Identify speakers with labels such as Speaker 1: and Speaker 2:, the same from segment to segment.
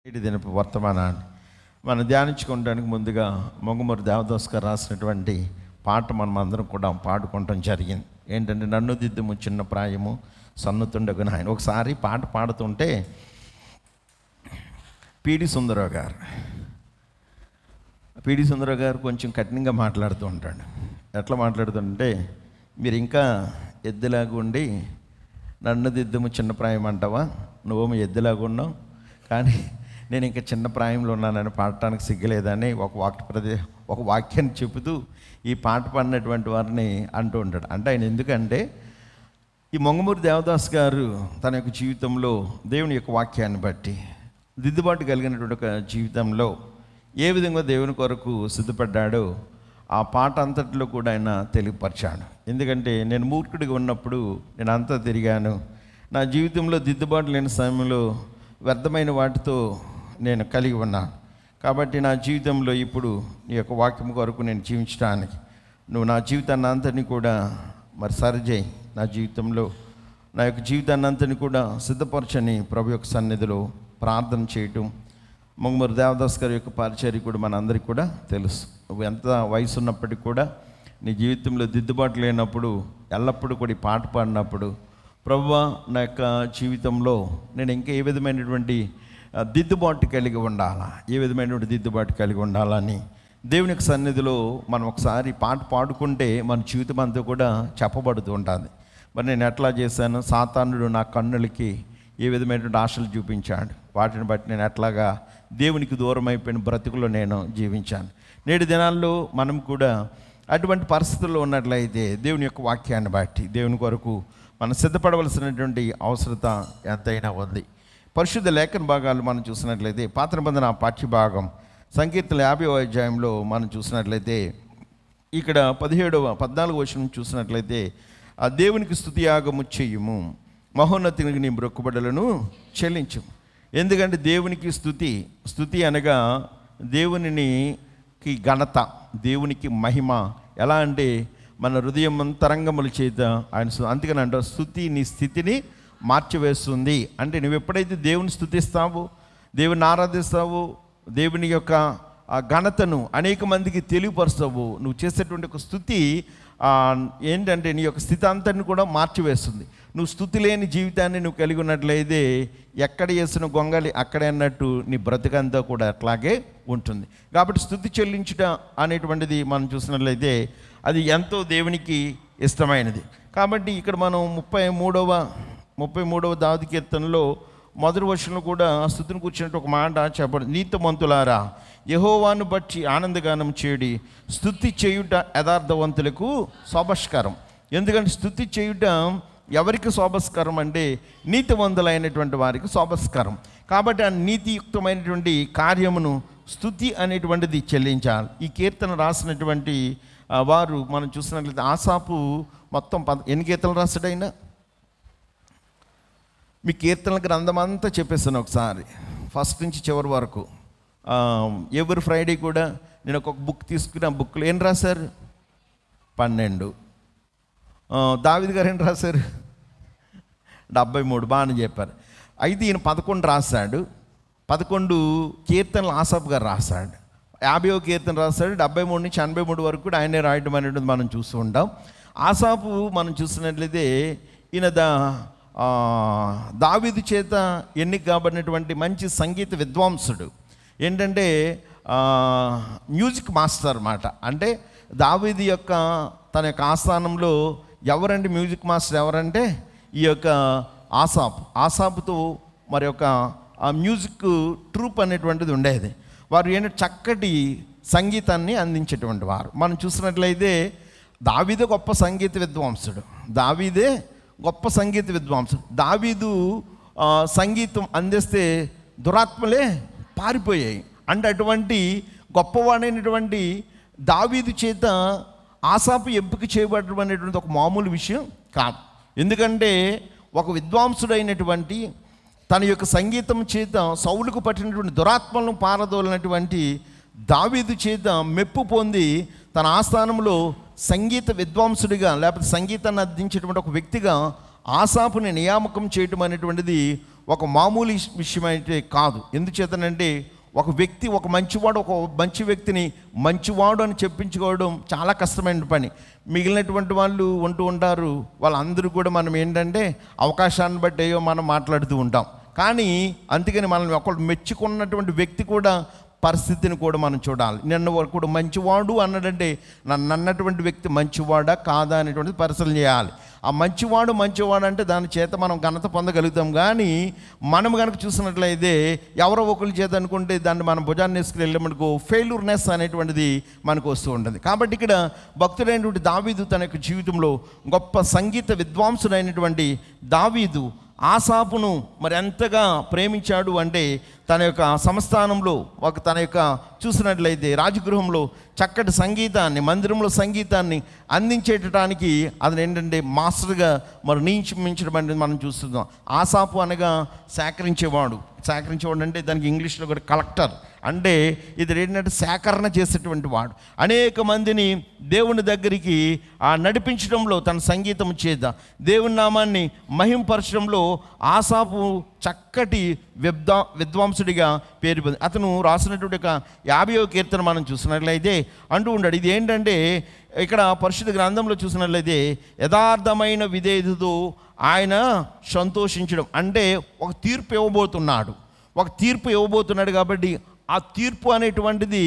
Speaker 1: ఇది దినపు వర్తమానాన్ని మనం ధ్యానించుకోవడానికి ముందుగా మొంగుమూరి దేవదాస్ గారు రాసినటువంటి పాట మనం అందరం కూడా పాడుకోవటం జరిగింది. ఏంటంటే, నన్ను దిద్దుము చిన్న ప్రాయము సన్నుతుండగు నాయన. ఒకసారి పాట పాడుతుంటే పిడి సుందరరావు గారు కొంచెం కఠినంగా మాట్లాడుతూ ఉంటాడు. ఎట్లా మాట్లాడుతుంటే, మీరు ఇంకా ఎద్దులాగా ఉండి నన్ను దిద్దుము చిన్న ప్రాయం అంటావా, నువ్వేమో ఎద్దులాగా ఉన్నావు, కానీ నేను ఇంకా చిన్న ప్రాయంలో ఉన్నానని పాడటానికి సిగ్గలేదని ఒక వాక్యాన్ని చెబుతూ ఈ పాట పాడినటువంటి వారిని అంటూ ఉంటాడు. అంటే ఆయన ఎందుకంటే, ఈ మొంగుమూరి దేవదాస్ గారు తన యొక్క జీవితంలో దేవుని యొక్క వాక్యాన్ని బట్టి దిద్దుబాటు కలిగినటువంటి ఒక జీవితంలో ఏ విధంగా దేవుని కొరకు సిద్ధపడ్డాడో ఆ పాట అంతటిలో కూడా ఆయన తెలియపరిచాడు. ఎందుకంటే, నేను మూర్ఖుడిగా ఉన్నప్పుడు నేను అంతా తిరిగాను, నా జీవితంలో దిద్దుబాటు లేని సమయంలో వ్యర్థమైన వాటితో నేను కలిగి ఉన్నాను. కాబట్టి నా జీవితంలో ఇప్పుడు నీ యొక్క వాక్యం కొరకు నేను జీవించడానికి నువ్వు నా జీవితాన్ని అంతని కూడా సరిచేయి, నా జీవితంలో నా యొక్క జీవితాన్ని అంతని కూడా సిద్ధపరచని ప్రభు యొక్క సన్నిధిలో ప్రార్థన చేయటం. మొంగుమూరి దేవదాస్ గారి యొక్క పరిచర్య కూడా మనందరికీ కూడా తెలుసు. నువ్వు ఎంత వయసు ఉన్నప్పటికీ కూడా నీ జీవితంలో దిద్దుబాటు లేనప్పుడు ఎల్లప్పుడూ కూడా ఈ పాట పాడినప్పుడు, ప్రభువా నా యొక్క జీవితంలో నేను ఇంకా ఏ విధమైనటువంటి దిద్దుబాటు కలిగి ఉండాలా, ఏ విధమైనటువంటి దిద్దుబాటు కలిగి ఉండాలని దేవుని యొక్క సన్నిధిలో మనం ఒకసారి పాట పాడుకుంటే మన జీవితం అంతా కూడా చెప్పబడుతూ ఉంటుంది. మరి నేను ఎట్లా చేశాను, సాతానుడు నా కన్నులకి ఏ విధమైనటువంటి ఆశలు చూపించాడు, వాటిని బట్టి నేను ఎట్లాగా దేవునికి దూరం అయిపోయిన బ్రతుకులో నేను జీవించాను. నేటి దినాల్లో మనం కూడా అటువంటి పరిస్థితుల్లో ఉన్నట్లయితే దేవుని యొక్క వాక్యాన్ని బట్టి దేవుని కొరకు మనం సిద్ధపడవలసినటువంటి అవసరత ఎంతైనా ఉంది. పరిశుద్ధ లేఖన భాగాలు మనం చూసినట్లయితే పాత నిబంధన పాఠ్యభాగం సంకీర్తన 50వ అధ్యాయంలో మనం చూసినట్లయితే ఇక్కడ 14వ వచనం చూసినట్లయితే, ఆ దేవునికి స్తుతియాగము చెయ్యము, మహోన్నతునికి నీ మొక్కుబడులను చెల్లించు. ఎందుకంటే దేవునికి స్తుతి అనగా దేవునికి ఘనత, దేవునికి మహిమ. ఎలా అంటే మన హృదయం అంతరంగముల చేత ఆయన అందుకని అంటారు, స్తుతి నీ స్థితిని మార్చివేస్తుంది. అంటే నువ్వు ఎప్పుడైతే దేవుని స్తుతిస్తావో, దేవుని ఆరాధిస్తావో, దేవుని యొక్క ఆ ఘనతను అనేక మందికి తెలియపరుస్తావు, నువ్వు చేసేటువంటి ఒక స్థుతి ఏంటంటే నీ యొక్క స్థితి అంతని కూడా మార్చివేస్తుంది. నువ్వు స్థుతి లేని జీవితాన్ని నువ్వు కలిగి ఉన్నట్లయితే ఎక్కడ చేసిన గొంగలి అక్కడే అన్నట్టు నీ బ్రతుకంతా కూడా అట్లాగే ఉంటుంది. కాబట్టి స్థుతి చెల్లించుట అనేటువంటిది మనం చూసినట్లయితే అది ఎంతో దేవునికి ఇష్టమైనది. కాబట్టి ఇక్కడ మనం 33వ దావీదు కీర్తనలో మొదటి వచనంలో కూడా స్తుతిని కూర్చున్నట్టు ఒక మాట చెప్పండి, నీతిమంతులారా యెహోవాను బట్టి ఆనందగానం చేయుడి, స్తుతి చేయుట యథార్థవంతులకు శోభస్కరం. ఎందుకంటే స్తుతి చేయుట ఎవరికి శోభస్కరం అంటే నీతివంతులైనటువంటి వారికి శోభస్కరం. కాబట్టి ఆ నీతియుక్తమైనటువంటి కార్యమును స్తుతి అనేటువంటిది చెల్లించాలి. ఈ కీర్తన రాసినటువంటి వారు మనం చూసినట్లయితే ఆసాపు మొత్తం ఎన్ని కీర్తనలు రాశాడైనా మీ కీర్తనల గ్రంథం అంతా చెప్పేస్తాను ఒకసారి ఫస్ట్ నుంచి చివరి వరకు. ఎవ్రీ ఫ్రైడే కూడా నేను ఒక బుక్ తీసుకుని ఆ బుక్లో ఏం రాశారు 12. దావీదు గారు ఏం రాశారు 73. బాగానే చెప్పారు. అయితే ఈయన 11 రాశాడు. 11 కీర్తనలు ఆసాపు గారు రాశాడు. 50వ కీర్తన రాశాడు. 73 నుంచి 83 వరకు కూడా ఆయనే రాయడం అనేటువంటి మనం చూస్తూ ఉంటాం. ఆసాపు మనం చూసినట్లయితే ఈయన దావీదు చేత ఎన్నిక కాబడినటువంటి మంచి సంగీత విద్వాంసుడు. ఏంటంటే మ్యూజిక్ మాస్టర్ అన్నమాట. అంటే దావీదు యొక్క తన యొక్క ఆస్థానంలో ఎవరంటే మ్యూజిక్ మాస్టర్ ఎవరంటే ఈ యొక్క ఆసాపుతో మరి యొక్క ఆ మ్యూజిక్ ట్రూప్ అనేటువంటిది ఉండేది. వారు ఏంటంటే చక్కటి సంగీతాన్ని అందించేటువంటి వారు. మనం చూసినట్లయితే దావీదే గొప్ప సంగీత విద్వాంసుడు. దావీదు సంగీతం అందిస్తే దురాత్మలే పారిపోయాయి. అంటే అటువంటి గొప్పవాడైనటువంటి దావీదు చేత ఆసాపు ఎంపిక చేయబడడం అనేటువంటి ఒక మామూలు విషయం కాదు. ఎందుకంటే ఒక విద్వాంసుడైనటువంటి తన యొక్క సంగీతం చేత సౌలుకు పట్టినటువంటి దురాత్మలను పారదోలినటువంటి దావీదు చేత మెప్పు పొంది తన ఆస్థానంలో సంగీత విద్వాంసుడిగా లేకపోతే సంగీతాన్ని అందించేటువంటి ఒక వ్యక్తిగా ఆసాపుని నియామకం చేయటం అనేటువంటిది ఒక మామూలు విషయం అయితే కాదు. ఎందుచేతనంటే ఒక వ్యక్తి, ఒక మంచివాడు, ఒక మంచి వ్యక్తిని మంచివాడు అని చెప్పించుకోవడం చాలా కష్టమైన పని. మిగిలినటువంటి వాళ్ళు ఉంటూ ఉంటారు, వాళ్ళందరూ కూడా మనం ఏంటంటే అవకాశాన్ని బట్టి ఏయో మనం మాట్లాడుతూ ఉంటాం. కానీ అందుకని మనల్ని ఒకళ్ళు మెచ్చుకున్నటువంటి వ్యక్తి కూడా పరిస్థితిని కూడా మనం చూడాలి. నిన్న కూడా మంచివాడు అన్నాడంటే నన్ను అన్నటువంటి వ్యక్తి మంచివాడా కాదా అనేటువంటిది పరిశీలన చేయాలి. ఆ మంచివాడు అంటే దాని చేత మనం ఘనత పొందగలుగుతాం. కానీ మనం కనుక చూసినట్లయితే ఎవరో ఒకరి చేత అనుకుంటే దాన్ని మనం భుజాన్ని వేసుకుని వెళ్ళమనుకో ఫెయిల్యూర్నెస్ అనేటువంటిది మనకు వస్తూ ఉంటుంది. కాబట్టి ఇక్కడ భక్తుడైనటువంటి దావీదు తన యొక్క జీవితంలో గొప్ప సంగీత విద్వాంసుడైనటువంటి దావీదు ఆసాపును మరి ఎంతగా ప్రేమించాడు అంటే తన యొక్క సంస్థానంలో తన యొక్క చూసినట్లయితే రాజగృహంలో చక్కటి సంగీతాన్ని, మందిరంలో సంగీతాన్ని అందించేటానికి అతను ఏంటంటే మాస్టర్గా మరి నియమించడం అనేది మనం చూస్తున్నాం. ఆసాపు అనగా సేకరించేవాడు అంటే దానికి ఇంగ్లీష్లో కూడా కలెక్టర్ అంటే ఇది ఏంటంటే సేకరణ చేసేటువంటి వాడు. అనేక మందిని దేవుని దగ్గరికి నడిపించడంలో తన సంగీతం చేత దేవుని నామాన్ని మహింపరచడంలో ఆసాపు చక్కటి విద్వాంసుడిగా పేరు పొంది అతను రాసినటువంటి ఒక 50వ కీర్తన మనం చూసినట్లయితే అంటూ ఉన్నాడు. ఇది ఏంటంటే ఇక్కడ పరిశుద్ధ గ్రంథంలో చూసినట్లయితే యథార్థమైన విధేయతతో ఆయన సంతోషించడం అంటే ఒక తీర్పు ఇవ్వబోతున్నాడు కాబట్టి ఆ తీర్పు అనేటువంటిది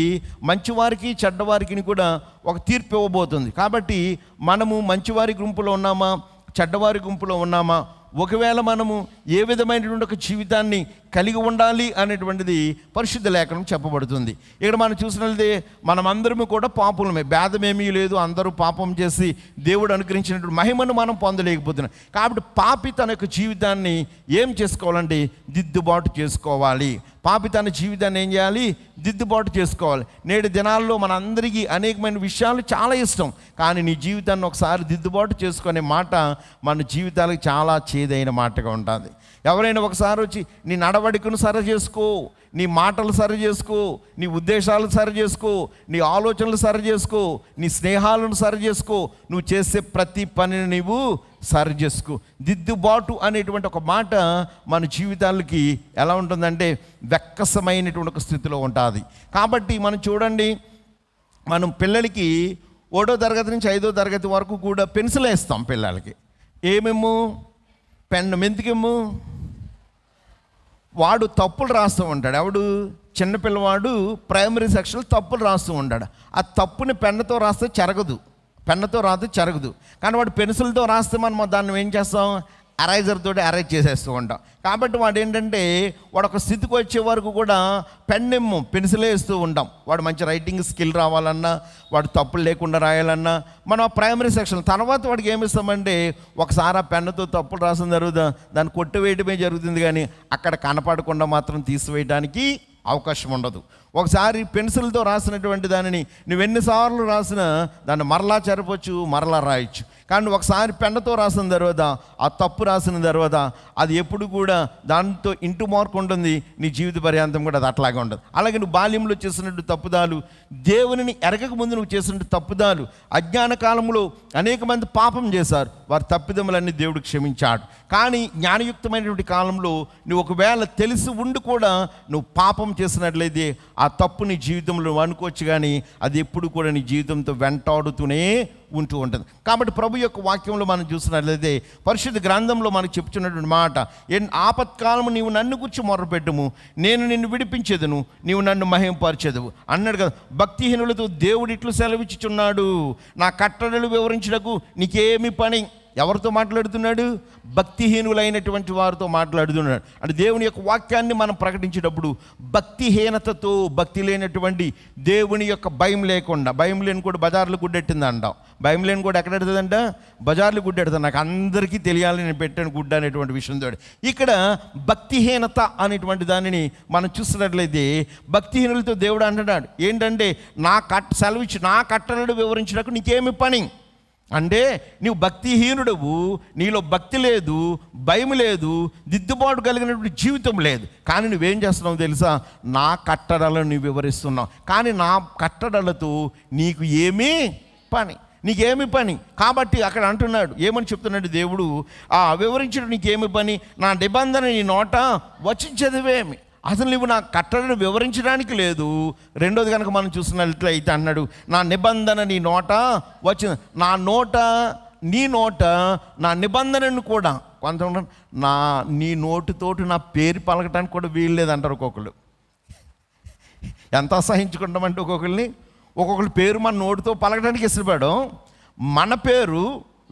Speaker 1: మంచివారికి చెడ్డవారికి కూడా ఒక తీర్పు ఇవ్వబోతుంది. కాబట్టి మనము మంచివారి గుంపులో ఉన్నామా, చెడ్డవారి గుంపులో ఉన్నామా, ఒకవేళ మనము ఏ విధమైనటువంటి ఒక జీవితాన్ని కలిగి ఉండాలి అనేటువంటిది పరిశుద్ధ లేఖనం చెప్పబడుతుంది. ఇక్కడ మనం చూసినట్లయితే మనమందరము కూడా పాపులమే, భేదమేమీ లేదు. అందరూ పాపం చేసి దేవుడు అనుగ్రహించినటువంటి మహిమను మనం పొందలేకపోతున్నాం. కాబట్టి పాపి తన యొక్క జీవితాన్ని ఏం చేసుకోవాలంటే దిద్దుబాటు చేసుకోవాలి. పాపి తన జీవితాన్ని ఏం చేయాలి? దిద్దుబాటు చేసుకోవాలి. నేటి దినాల్లో మనందరికీ అనేకమైన విషయాలు చాలా ఇష్టం, కానీ నీ జీవితాన్ని ఒకసారి దిద్దుబాటు చేసుకునే మాట మన జీవితాలకు చాలా చేదైన మాటగా ఉంటుంది. ఎవరైనా ఒకసారి వచ్చి నీ నడవడికను సరి చేసుకో, నీ మాటలు సరి చేసుకో, నీ ఉద్దేశాలు సరి చేసుకో, నీ ఆలోచనలు సరి చేసుకో, నీ స్నేహాలను సరి చేసుకో, నువ్వు చేసే ప్రతి పనిని నీవు సరి చేసుకో. దిద్దుబాటు అనేటువంటి ఒక మాట మన జీవితాలకి ఎలా ఉంటుందంటే వెక్కసమైనటువంటి ఒక స్థితిలో ఉంటుంది. కాబట్టి మనం చూడండి, మనం పిల్లలకి 1వ తరగతి నుంచి 5వ తరగతి వరకు కూడా పెన్సిల్ వేస్తాం పిల్లలకి. ఏమేమో పెన్ను మెంతికేమో వాడు తప్పులు రాస్తూ ఉంటాడు. ఎవడు? చిన్నపిల్లవాడు ప్రైమరీ సెక్షన్లో తప్పులు రాస్తూ ఉంటాడు. ఆ తప్పుని పెన్నుతో రాస్తే చెరగదు. కానీ వాడు పెన్సిల్తో రాస్తే మనం దాన్ని ఏం చేస్తాం? అరైజర్ తోటి అరైజ్ చేసేస్తూ ఉంటాం. కాబట్టి వాడు ఏంటంటే వాడు ఒక స్థితికి వచ్చే వరకు కూడా పెన్సిలే వేస్తూ ఉంటాం. వాడు మంచి రైటింగ్ స్కిల్ రావాలన్నా, వాడు తప్పులు లేకుండా రాయాలన్నా మనం ఆ ప్రైమరీ సెక్షన్ తర్వాత వాడికి ఏమిస్తామంటే ఒకసారి ఆ పెన్నుతో తప్పులు రాసిన తర్వాత దాన్ని కొట్టివేయడమే జరుగుతుంది, కానీ అక్కడ కనపడకుండా మాత్రం తీసివేయడానికి అవకాశం ఉండదు. ఒకసారి పెన్సిల్తో రాసినటువంటి దానిని నువ్వు ఎన్నిసార్లు రాసినా దాన్ని మరలా చెరపచ్చు, మరలా రాయొచ్చు. కానీ ఒకసారి పెన్నుతో రాసిన తర్వాత ఆ తప్పు రాసిన తర్వాత అది ఎప్పుడు కూడా దాంతో ఇంటూ మార్క్ ఉంటుంది. నీ జీవిత పర్యాంతం కూడా అది అట్లాగే ఉండదు. అలాగే నువ్వు బాల్యంలో చేసినట్టు తప్పుదాలు, దేవునిని ఎరగక ముందు నువ్వు చేసినట్టు తప్పుదాలు, అజ్ఞాన కాలంలో అనేక మంది పాపం చేశారు, వారి తప్పిదములన్నీ దేవుడు క్షమించాడు. కానీ జ్ఞానయుక్తమైనటువంటి కాలంలో నువ్వు ఒకవేళ తెలిసి ఉండి కూడా నువ్వు పాపం చేసినట్లయితే ఆ తప్పు నీ జీవితంలో నువ్వు అనుకోవచ్చు, కానీ అది ఎప్పుడు కూడా నీ జీవితంతో వెంటాడుతూనే ఉంటూ ఉంటుంది. కాబట్టి ప్రభు యొక్క వాక్యంలో మనం చూసినట్లయితే పరిశుద్ధ గ్రంథంలో మనకు చెప్తున్నటువంటి మాట, ఆపత్కాలము నీవు నన్ను గురించి మొర్రపెట్టుము, నేను నిన్ను విడిపించేదను, నీవు నన్ను మహింపరచెదవు అన్నాడు కదా. భక్తిహీనులతో దేవుడు ఇట్లు సెలవిచ్చుచున్నాడు, నా కట్టడలు వివరించుటకు నీకేమి పని. ఎవరితో మాట్లాడుతున్నాడు? భక్తిహీనులైనటువంటి వారితో మాట్లాడుతున్నాడు. అంటే దేవుని యొక్క వాక్యాన్ని మనం ప్రకటించేటప్పుడు భక్తిహీనతతో, భక్తి లేనటువంటి, దేవుని యొక్క భయం లేకుండా, భయం లేని కూడా బజార్లు గుడ్డెట్టింది అంటాం. భయం లేని కూడా ఎక్కడ ఎడుతుందంట? బజార్లు గుడ్డెడుతుంది. నాకు అందరికీ తెలియాలి నేను పెట్టాను గుడ్డ అనేటువంటి విషయంతో. ఇక్కడ భక్తిహీనత అనేటువంటి దానిని మనం చూసినట్లయితే భక్తిహీనులతో దేవుడు అంటున్నాడు ఏంటంటే సెలవిచ్చి నా కట్టడలు వివరించడానికి నీకేమి పని. అంటే నీవు భక్తిహీనుడవు, నీలో భక్తి లేదు, భయం లేదు, దిద్దుబాటు కలిగినటువంటి జీవితం లేదు. కానీ నువ్వేం చేస్తున్నావు తెలుసా? నా కట్టడలను నువ్వు వివరిస్తున్నావు, కానీ నా కట్టడలతో నీకు ఏమీ పని. నీకేమి పని? కాబట్టి అక్కడ అంటున్నాడు, ఏమని చెప్తున్నాడు దేవుడు, వివరించడం నీకేమి పని? నా నిబంధన నీ నోట వచించదివేమి? అసలు నువ్వు నా కట్టడను వివరించడానికి లేదు. రెండోది కనుక మనం చూసినట్లయితే అన్నాడు, నా నిబంధన నీ నోట వచ్చింది. నీ నోట నా నిబంధనను కూడా, కొంతమంది నీ నోటితోటి నా పేరు పలకటానికి కూడా వీలు లేదంటారు ఒక్కొక్కరు. ఎంత అసహించుకుంటామంటే ఒక్కొక్కరి పేరు మన నోటితో పలకడానికి ఇష్టపడం, మన పేరు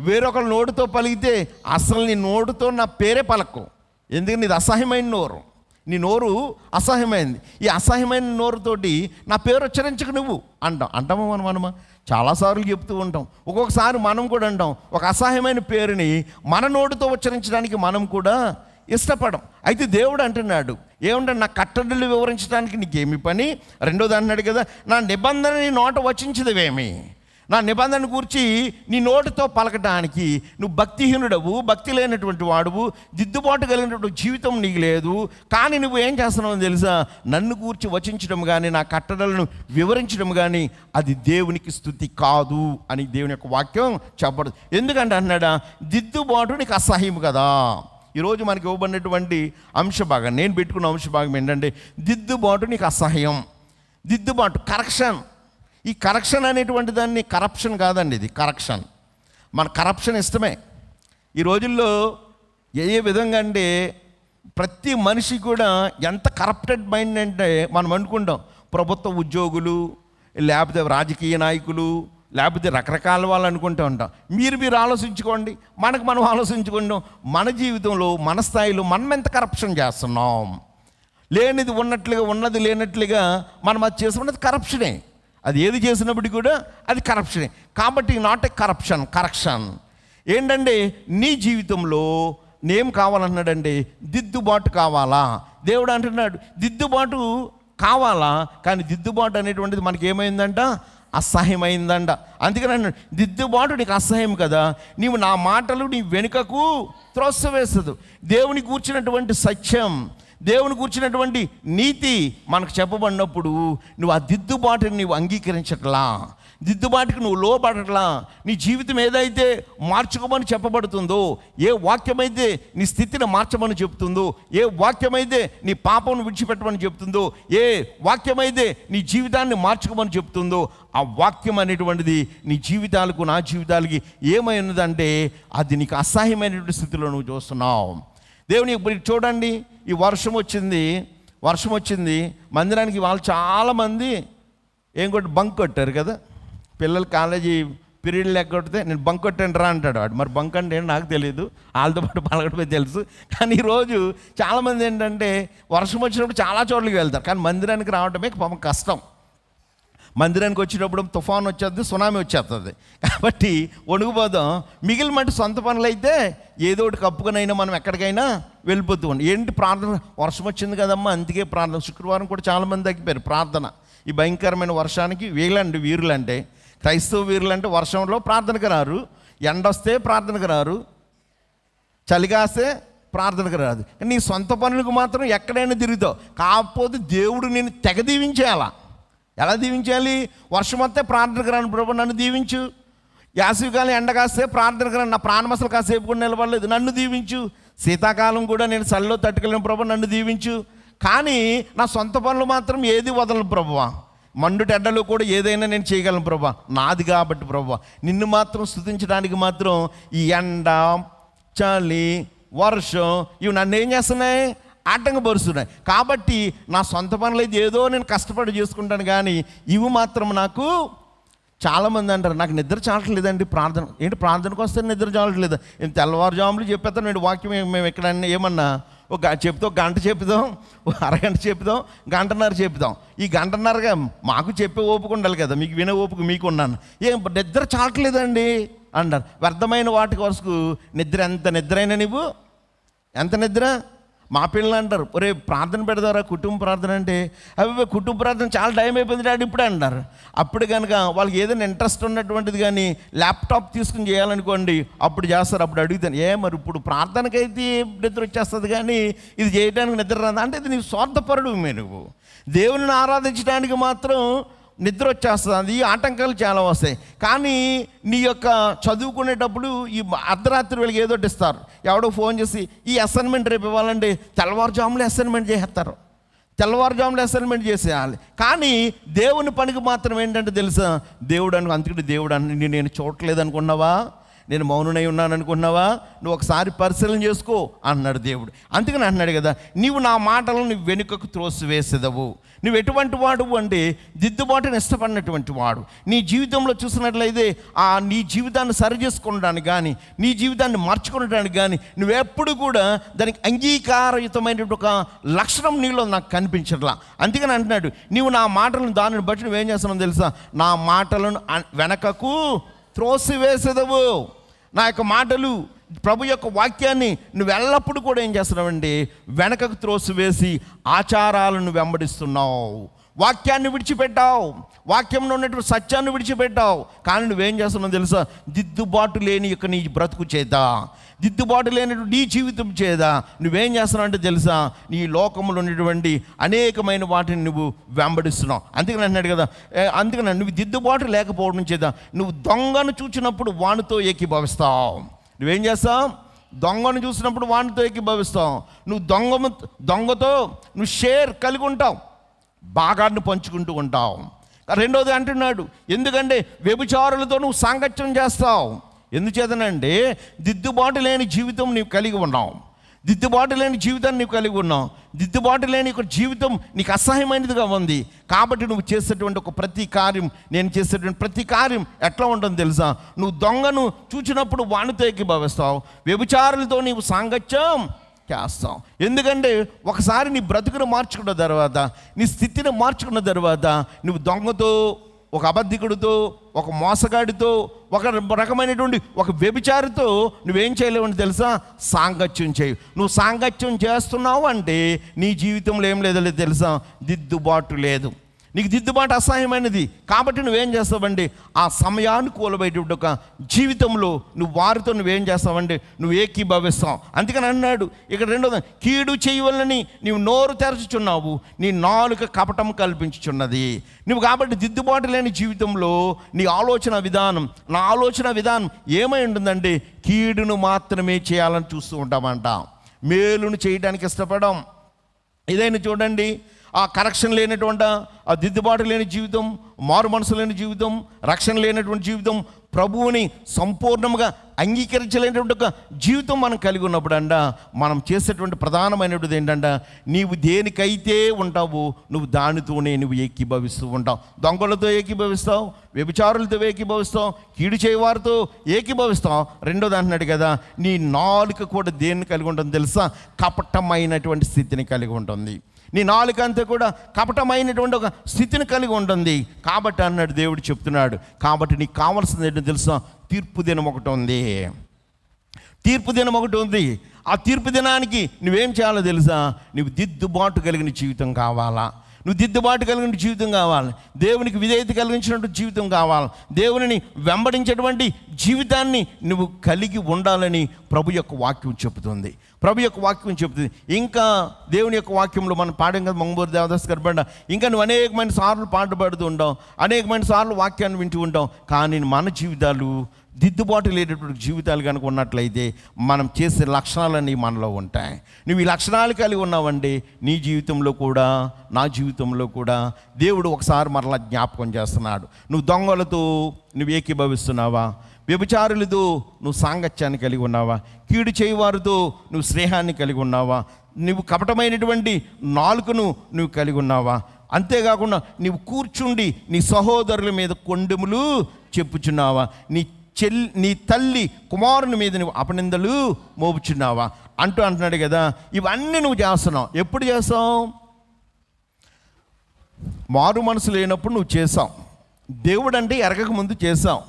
Speaker 1: వేరొకరి నోటితో పలికితే అసలు నీ నోటితో నా పేరే పలకం. ఎందుకంటే ఇది అసహ్యమైన నోరు, నీ నోరు అసహ్యమైంది. ఈ అసహ్యమైన నోరుతోటి నా పేరు ఉచ్చరించక నువ్వు అంటామా మనమా? చాలాసార్లు చెప్తూ ఉంటాం. ఒక్కొక్కసారి మనం కూడా అంటాం, ఒక అసహ్యమైన పేరుని మన నోటితో ఉచ్చరించడానికి మనం కూడా ఇష్టపడం. అయితే దేవుడు అంటున్నాడు ఏమంటే, నా కట్టడలు వివరించడానికి నీకేమి పని? రెండోది అన్నాడు కదా, నా నిబంధన నీ నోట వచించదివేమి? నా నిబంధన గురించి నీ నోటితో పలకటానికి నువ్వు భక్తిహీనుడవు, భక్తి లేనటువంటి వాడువు, దిద్దుబాటు కలిగినటువంటి జీవితం నీకు లేదు. కానీ నువ్వు ఏం చేస్తున్నావు తెలుసా? నన్ను గూర్చి వచించడం కానీ, నా కట్టడలను వివరించడం కానీ అది దేవునికి స్తుతి కాదు అని దేవుని యొక్క వాక్యం చెప్పడు. ఎందుకంటే అన్నాడా, దిద్దుబాటు నీకు అసహ్యం కదా. ఈరోజు మనకి ఇవ్వబడినటువంటి అంశభాగం, నేను పెట్టుకున్న అంశభాగం ఏంటంటే, దిద్దుబాటు నీకు అసహ్యం. దిద్దుబాటు, కరెక్షన్. ఈ కరెక్షన్ అనేటువంటి దాన్ని కరప్షన్ కాదండి, ఇది కరెక్షన్. మన కరప్షన్ ఇష్టమే. ఈ రోజుల్లో ఏ విధంగా అంటే ప్రతి మనిషి కూడా ఎంత కరప్టెడ్ మైండ్ అంటే మనం అనుకుంటాం, ప్రభుత్వ ఉద్యోగులు, లేకపోతే రాజకీయ నాయకులు, లేకపోతే రకరకాల వాళ్ళు అనుకుంటూ ఉంటాం. మీరు ఆలోచించుకోండి, మనం ఆలోచించుకుంటాం. మన జీవితంలో, మన స్థాయిలో మనం ఎంత కరప్షన్ చేస్తున్నాం. లేనిది ఉన్నట్లుగా, ఉన్నది లేనట్లుగా మనం అది చేస్తున్నది కరప్షనే. అది ఏది చేసినప్పటికీ కూడా అది కరప్షనే. కాబట్టి నాట్ ఏ కరెక్షన్ ఏంటంటే, నీ జీవితంలో నేం కావాలన్నాడండి, దిద్దుబాటు కావాలా. దేవుడు అంటున్నాడు దిద్దుబాటు కావాలా, కానీ దిద్దుబాటు అనేటువంటిది మనకి ఏమైందంట, అసహ్యమైందంట. అందుకని దిద్దుబాటు నీకు అసహ్యం కదా, నీవు నా మాటలు నీ వెనుకకు త్రోసివేసదు. దేవుని కూర్చున్నటువంటి సత్యం, దేవుని కూర్చున్నటువంటి నీతి మనకు చెప్పబడినప్పుడు నువ్వు ఆ దిద్దుబాటుని నువ్వు అంగీకరించట్లా, దిద్దుబాటుకి నువ్వు లోపడట్లా. నీ జీవితం ఏదైతే మార్చుకోమని చెప్పబడుతుందో, ఏ వాక్యమైతే నీ స్థితిని మార్చమని చెప్తుందో, ఏ వాక్యమైతే నీ పాపను విడిచిపెట్టమని చెప్తుందో, ఏ వాక్యమైతే నీ జీవితాన్ని మార్చుకోమని చెప్తుందో, ఆ వాక్యం అనేటువంటిది నీ జీవితాలకు, నా జీవితాలకి ఏమై ఉన్నదంటే అది నీకు అసహ్యమైనటువంటి స్థితిలో నువ్వు చూస్తున్నావు. దేవుని ఇప్పుడు చూడండి, ఈ వర్షం వచ్చింది మందిరానికి వాళ్ళు చాలామంది బంక్ కొట్టారు కదా. పిల్లలు కాలేజీ పీరియడ్ లేకపోతే నేను బంక్ కొట్టాను రా అంటాడు వాడు. మరి బంక్ అంటే నాకు తెలియదు, వాళ్ళతో పాటు పలకడమే తెలుసు. కానీ ఈరోజు చాలామంది ఏంటంటే వర్షం వచ్చినప్పుడు చాలా చోట్లకి వెళ్తారు, కానీ మందిరానికి రావడమే పాపం కష్టం. మందిరానికి వచ్చినప్పుడు తుఫాన్ వచ్చేది, సునామీ వచ్చేస్తుంది. కాబట్టి వణుకుపోదాం. మిగిలిన మట్టి సొంత పనులు అయితే ఏదో ఒకటి కప్పుకొనైనా మనం ఎక్కడికైనా వెళ్ళిపోతూ ఉంటాం. ఏంటి ప్రార్థన, వర్షం వచ్చింది కదమ్మా అందుకే ప్రార్థన. శుక్రవారం కూడా చాలామంది తగ్గిపోయారు ప్రార్థన. ఈ భయంకరమైన వర్షానికి వీరులంటే క్రైస్తవ వీరులంటే వర్షంలో ప్రార్థనకు రారు, ఎండ వస్తే ప్రార్థనకు రారు, చలిగాస్తే ప్రార్థనకు రాదు. నీ సొంత పనులకు మాత్రం ఎక్కడైనా తిరుగుతావు. కాకపోతే దేవుడు నేను తెగ దీవించేయాలా. ఎలా దీవించాలి? వర్షం వస్తే ప్రార్థనకు రాను ప్రభు నన్ను దీవించు, యాసవికాలం ఎండ కాస్తే ప్రార్థనకు రాను, నా ప్రాణం అసలు కాసేపు కూడా నిలబడలేదు నన్ను దీవించు, శీతాకాలం కూడా నేను చలిలో తట్టుకెళ్ళిన ప్రభు నన్ను దీవించు. కానీ నా సొంత పనులు మాత్రం ఏది వదలను ప్రభువా, మండుటెడ్డలో కూడా ఏదైనా నేను చేయగలను ప్రభువా, నాది కాబట్టి ప్రభువా నిన్ను మాత్రం స్తుతించడానికి మాత్రం ఈ ఎండ, చలి, వర్షం ఇవి నన్ను ఏం చేస్తున్నాయి, ఆటంకపరుస్తున్నాయి. కాబట్టి నా సొంత పనులు అయితే ఏదో నేను కష్టపడి చేసుకుంటాను, కానీ ఇవి మాత్రం నాకు, చాలామంది అంటారు నాకు నిద్ర చాలట్లేదండి ప్రార్థన. ఏంటి ప్రార్థనకు వస్తే నిద్ర చాలట్లేదు? తెల్లవారుజాములు చెప్పేస్తాను నేను వాక్యం. మేము ఎక్కడన్నా ఏమన్నా ఒక గంట చెప్తాం, అరగంట చెప్తాం, గంటన్నర చెప్తాం. ఈ గంటన్నరగా మాకు చెప్పే ఓపిక ఉండాలి కదా, మీకు వినే ఓపిక మీకు ఉన్నాను. ఏం నిద్ర చాలట్లేదండి అంటారు. వ్యర్థమైన వాటి వరకు నిద్ర, ఎంత నిద్రైనా నువ్వు ఎంత నిద్ర. మా పిల్లలు అంటారు ఒరే ప్రార్థన పెడతారా కుటుంబ ప్రార్థన అంటే, అవి కుటుంబ ప్రార్థన చాలా టైం అయిపోయింది డాడీ ఇప్పుడే అంటారు. అప్పుడు కనుక వాళ్ళకి ఏదైనా ఇంట్రెస్ట్ ఉన్నటువంటిది కానీ ల్యాప్టాప్ తీసుకుని చేయాలనుకోండి అప్పుడు చేస్తారు. అప్పుడు అడుగుతాను మరి ఇప్పుడు ప్రార్థనకైతే నిద్ర వచ్చేస్తుంది కానీ ఇది చేయడానికి నిద్ర రాదు అంటే ఇది నీవు స్వార్థపరుడు. నువ్వు దేవుని ఆరాధించడానికి మాత్రం నిద్ర వచ్చేస్తుంది, ఈ ఆటంకాలు చాలా వస్తాయి. కానీ నీ యొక్క చదువుకునేటప్పుడు ఈ అర్ధరాత్రి వేళకి ఏదో ఇస్తారు, ఎవడో ఫోన్ చేసి ఈ అసైన్మెంట్ రేపు ఇవ్వాలంటే తెల్లవారుజాములో అసైన్మెంట్ చేస్తారు, తెల్లవారుజాములో అసైన్మెంట్ చేసేయాలి. కానీ దేవుని పనికి మాత్రం ఏంటంటే తెలుసా, దేవుడు అందుకని దేవుడు అని నేను చూడట్లేదు అనుకున్నావా, నేను మౌనునై ఉన్నాను అనుకున్నావా, నువ్వు ఒకసారి పరిశీలన చేసుకో అన్నాడు దేవుడు. అందుకని అంటున్నాడు కదా, నీవు నా మాటలను నువ్వు వెనుకకు త్రోసివేసేదవు. నువ్వు ఎటువంటి వాడు అంటే దిద్దుబాటుని ఇష్టపడినటువంటి వాడు. నీ జీవితంలో చూసినట్లయితే నీ జీవితాన్ని సరి చేసుకోవడానికి కానీ, నీ జీవితాన్ని మార్చుకోవడానికి కానీ నువ్వెప్పుడు కూడా దానికి అంగీకారయుతమైనటువంటి ఒక లక్షణం నీలో నాకు కనిపించట్లా. అందుకని అంటున్నాడు, నీవు నా మాటలను దానిని బట్టి నువ్వేం చేస్తున్నావు తెలుసా, నా మాటలను వెనకకు త్రోసివేసేదవు. నా యొక్క మాటలు, ప్రభు యొక్క వాక్యాన్ని నువ్వు ఎల్లప్పుడూ కూడా ఏం చేస్తున్నావండి, వెనకకు త్రోసివేసి ఆచారాలను వెంబడిస్తున్నావు, వాక్యాన్ని విడిచిపెట్టావు, వాక్యంలో ఉన్నటువంటి సత్యాన్ని విడిచిపెట్టావు. కానీ నువ్వేం చేస్తున్నావు తెలుసా, దిద్దుబాటు లేని యొక్క నీ బ్రతుకు చేత, దిద్దుబాటు లేనటువంటి నీ జీవితం చేదా నువ్వేం చేస్తున్నావు అంటే తెలుసా, నీ లోకంలో ఉన్నటువంటి అనేకమైన వాటిని నువ్వు వెంబడిస్తున్నావు. అందుకని అన్నాడు కదా, అందుకని నువ్వు దిద్దుబాటు లేకపోవడం చేత నువ్వు దొంగను చూచినప్పుడు వానితో ఏకీభవిస్తావు. నువ్వేం చేస్తావు, దొంగను చూసినప్పుడు వానితో ఏకీభవిస్తావు. నువ్వు దొంగతో నువ్వు షేర్ కలిగి ఉంటావు, భాగాన్ని పంచుకుంటూ ఉంటావు. రెండోది అంటున్నాడు, ఎందుకంటే వ్యభిచారులతో నువ్వు సాంగత్యం చేస్తావు. ఎందుచేతనంటే దిద్దుబాటు లేని జీవితం నీవు కలిగి ఉన్నావు, దిద్దుబాటు లేని జీవితాన్ని నీవు కలిగి ఉన్నావు, దిద్దుబాటు లేని ఒక జీవితం నీకు అసహ్యమైనదిగా ఉంది. కాబట్టి నువ్వు చేసేటువంటి ఒక ప్రతి కార్యం, నేను చేసేటువంటి ప్రతి కార్యం ఎట్లా ఉంటుందో తెలుసా, నువ్వు దొంగను చూచినప్పుడు వానితో ఏకీభవిస్తావు, వ్యభిచారులతో నీవు సాంగత్యం చేస్తావు. ఎందుకంటే ఒకసారి నీ బ్రతుకును మార్చుకున్న తర్వాత, నీ స్థితిని మార్చుకున్న తర్వాత నువ్వు దొంగతో, ఒక అబద్ధికుడితో, ఒక మోసగాడితో, ఒక రకమైనటువంటి ఒక వ్యభిచారితో నువ్వేం చేయలేవని తెలుసా, సాంగత్యం చేయు. నువ్వు సాంగత్యం చేస్తున్నావు అంటే నీ జీవితంలో ఏం లేదో తెలుసా, దిద్దుబాటు లేదు, నీకు దిద్దుబాటు అసహాయమైనది. కాబట్టి నువ్వేం చేస్తావండి, ఆ సమయానుకూలమైనటువంటి ఒక జీవితంలో నువ్వు వారితో నువ్వేం చేస్తావండి, నువ్వు ఏకీభవిస్తావు. అందుకని అన్నాడు ఇక్కడ రెండోది, కీడు చేయవలని నీవు నోరు తెరచుచున్నావు, నీ నాలుక కపటం కల్పించుచున్నది. నువ్వు కాబట్టి దిద్దుబాటు లేని జీవితంలో నీ ఆలోచన విధానం, నా ఆలోచన విధానం ఏమై ఉంటుందంటే కీడును మాత్రమే చేయాలని చూస్తూ ఉంటామంట, మేలును చేయడానికి ఇష్టపడం. ఇదైనా చూడండి, ఆ కరెక్షన్ లేనటువంటి, ఆ దిద్దుబాటు లేని జీవితం, మారు మనసు లేని జీవితం, రక్షణ లేనటువంటి జీవితం, ప్రభువుని సంపూర్ణంగా అంగీకరించలేనటువంటి ఒక జీవితం మనం కలిగి ఉన్నప్పుడు మనం చేసేటువంటి ప్రధానమైనటువంటిది ఏంటంటే, నీవు దేనికైతే ఉంటావో నువ్వు దానితోనే నువ్వు ఏకీభవిస్తూ ఉంటావు. దొంగలతో ఏకీభవిస్తావు, వ్యభిచారులతో ఏకీభవిస్తావు, కీడు చేయవారితో ఏకీభవిస్తావు. రెండోది అంటున్నాడు కదా, నీ నాలుక కూడా దేన్ని కలిగి ఉంటుంది తెలుసా, కపటమైనటువంటి స్థితిని కలిగి ఉంటుంది. నీ నాలుక అంతా కూడా కపటమైనటువంటి ఒక స్థితిని కలిగి ఉంటుంది. కాబట్టి అన్నాడు దేవుడు చెప్తున్నాడు, కాబట్టి నీకు కావాల్సింది ఏంటో తెలుసా, తీర్పు దినం ఒకటి ఉంది, తీర్పు దినం ఒకటి ఉంది. ఆ తీర్పు దినానికి నువ్వేం చేయాలో తెలుసా, నువ్వు దిద్దుబాటు కలిగిన జీవితం కావాలా, నువ్వు దిద్దుబాటు కలిగిన జీవితం కావాలి, దేవునికి విధేయత కలిగించినటువంటి జీవితం కావాలి, దేవునిని వెంబడించేటువంటి జీవితాన్ని నువ్వు కలిగి ఉండాలని ప్రభు యొక్క వాక్యం చెబుతుంది. ప్రభు యొక్క వాక్యం చెబుతుంది. ఇంకా దేవుని యొక్క వాక్యంలో మనం పాడాం కదా, మంగూరు దేవదాస్ గారి బండ, ఇంకా నువ్వు అనేకమైన సార్లు పాట పాడుతూ ఉంటావు, అనేకమైన సార్లు వాక్యాన్ని వింటూ ఉంటావు. కానీ మన జీవితాలు దిద్దుబాటు లేనటువంటి జీవితాలు కనుక ఉన్నట్లయితే మనం చేసే లక్షణాలన్నీ మనలో ఉంటాయి. నువ్వు ఈ లక్షణాలు కలిగి ఉన్నావండి, నీ జీవితంలో కూడా నా జీవితంలో కూడా దేవుడు ఒకసారి మరలా జ్ఞాపకం చేస్తున్నాడు. నువ్వు దొంగలతో నువ్వు ఏకీభవిస్తున్నావా, వ్యభిచారులతో నువ్వు సాంగత్యాన్ని కలిగి ఉన్నావా, కీడు చేయవారితో నువ్వు స్నేహాన్ని కలిగి ఉన్నావా, నువ్వు కపటమైనటువంటి నాలుకను నువ్వు కలిగి ఉన్నావా, అంతేకాకుండా నీవు కూర్చుండి నీ సహోదరుల మీద కొండెములు చెప్పుచున్నావా, నీ తల్లి కుమారుని మీద నువ్వు అపనిందలు మోపుచున్నావా అంటున్నాడు కదా. ఇవన్నీ నువ్వు చేస్తున్నావు. ఎప్పుడు చేస్తావు? మారు మనసు లేనప్పుడు నువ్వు చేసావు. దేవుడు అంటే ఎరగక ముందు చేసావు,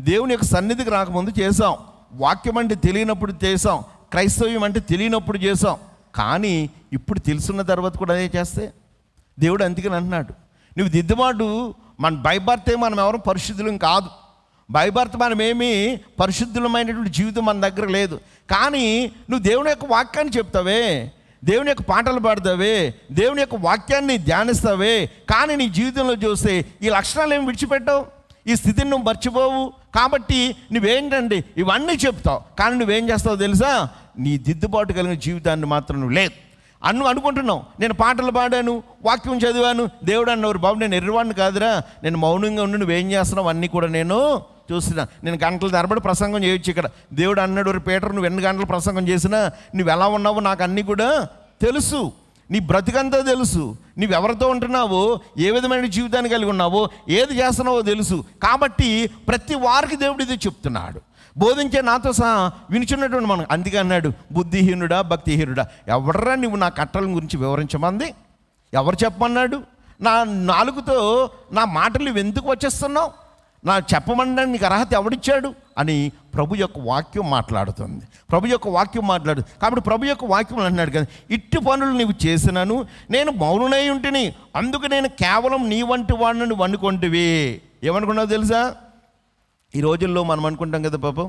Speaker 1: దేవుని యొక్క సన్నిధికి రాకముందు చేసాం, వాక్యం అంటే తెలియనప్పుడు చేసాం, క్రైస్తవ్యం అంటే తెలియనప్పుడు చేసాం. కానీ ఇప్పుడు తెలుసున్న తర్వాత కూడా అదే చేస్తే దేవుడు అందుకని అంటున్నాడు, నువ్వు దిద్దుబాటు, మన బైబర్తే మనం ఎవరు పరిశుద్ధులం కాదు, బైబర్త్ మనమేమీ పరిశుద్ధులమైనటువంటి జీవితం మన దగ్గర లేదు. కానీ నువ్వు దేవుని యొక్క వాక్యాన్ని చెప్తావే, దేవుని యొక్క పాటలు పాడతావే, దేవుని యొక్క వాక్యాన్ని ధ్యానిస్తావే, కానీ నీ జీవితంలో చూస్తే ఈ లక్షణాలు ఏమి విడిచిపెట్టావు, ఈ స్థితిని నువ్వు మర్చిపోవు. కాబట్టి నువ్వేంటండి ఇవన్నీ చెప్తావు, కానీ నువ్వేం చేస్తావు తెలుసా? నీ దిద్దుబాటు కలిగిన జీవితాన్ని మాత్రం నువ్వు లేదు అనుకుంటున్నావు. నేను పాటలు పాడాను, వాక్యం చదివాను, దేవుడు అన్నవారు, బాబు నేను ఎర్రవాడిని కాదురా, నేను మౌనంగా ఉండి నువ్వేం చేస్తున్నావు అన్నీ కూడా నేను చూస్తున్నా. నేను గంటల తరబడి ప్రసంగం చేయొచ్చు ఇక్కడ. దేవుడు అన్నాడు, పీటర్ నువ్వు ఎన్ని గంటలు ప్రసంగం చేసినా నువ్వు ఎలా ఉన్నావో నాకు అన్నీ కూడా తెలుసు, నీ బ్రతికంతా తెలుసు, నువ్వెవరితో ఉంటున్నావో, ఏ విధమైన జీవితాన్ని కలిగి ఉన్నావో, ఏది చేస్తున్నావో తెలుసు. కాబట్టి ప్రతి వారికి దేవుడు ఇది చెప్తున్నాడు, బోధించే నాతో సహా వినుచున్నటువంటి మనం. అందుకే అన్నాడు, బుద్ధిహీనుడా భక్తిహీనుడా, ఎవడరా నువ్వు నా కట్టల గురించి వివరించమంది? ఎవరు చెప్పమన్నాడు? నా నాలుగుతో నా మాటలు నువ్వు ఎందుకు వచ్చేస్తున్నావు? నా చెప్పమన్నాడు, నీకు అర్హత ఎవడిచ్చాడు అని ప్రభు యొక్క వాక్యం మాట్లాడుతుంది. ప్రభు యొక్క వాక్యం కాబట్టి ప్రభు యొక్క వాక్యం అన్నాడు కదా, ఇట్టి పనులు నీవు చేసినాను, నేను మౌనునై ఉంటిని, అందుకు నేను కేవలం నీ వంటి వాడిని నువ్వు అనుకుంటివి. ఏమనుకున్నావు తెలుసా? ఈ రోజుల్లో మనం అనుకుంటాం కదా పాపం,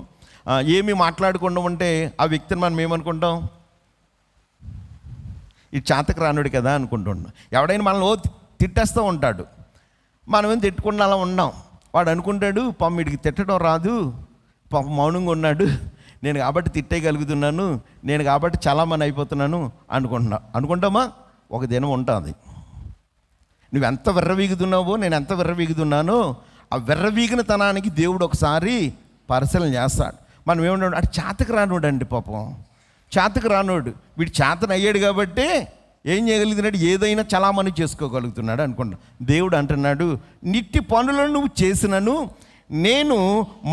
Speaker 1: ఏమీ మాట్లాడకుండా ఉంటే ఆ వ్యక్తిని మనం ఏమనుకుంటాం? ఈ చేతకు రానుడు కదా అనుకుంటున్నాం. ఎవడైనా మనల్ని తిట్టేస్తూ ఉంటాడు, మనం ఏం తిట్టుకుండా అలా ఉన్నాం. వాడు అనుకుంటాడు, పాపం వీడికి తిట్టడం రాదు, పాపం మౌనంగా ఉన్నాడు, నేను కాబట్టి తిట్టేయగలుగుతున్నాను, నేను కాబట్టి చాలామంది అయిపోతున్నాను అనుకుంటామా? ఒక దినం ఉంటుంది, నువ్వెంత విర్రవీగుతున్నావో నేను ఎంత విర్రవీగుతున్నానో ఆ విర్రవీగిన తనానికి దేవుడు ఒకసారి పరిశీలన చేస్తాడు. మనం ఏమన్నాడు అంటే చేతకు రానోడు అండి, పాపం చేతకు రానోడు, వీడు చేతను అయ్యాడు కాబట్టి ఏం చేయగలుగుతున్నాడు, ఏదైనా చలామణి చేసుకోగలుగుతున్నాడు అనుకున్నా. దేవుడు అంటున్నాడు, నిట్టి పనులను నువ్వు చేసినను నేను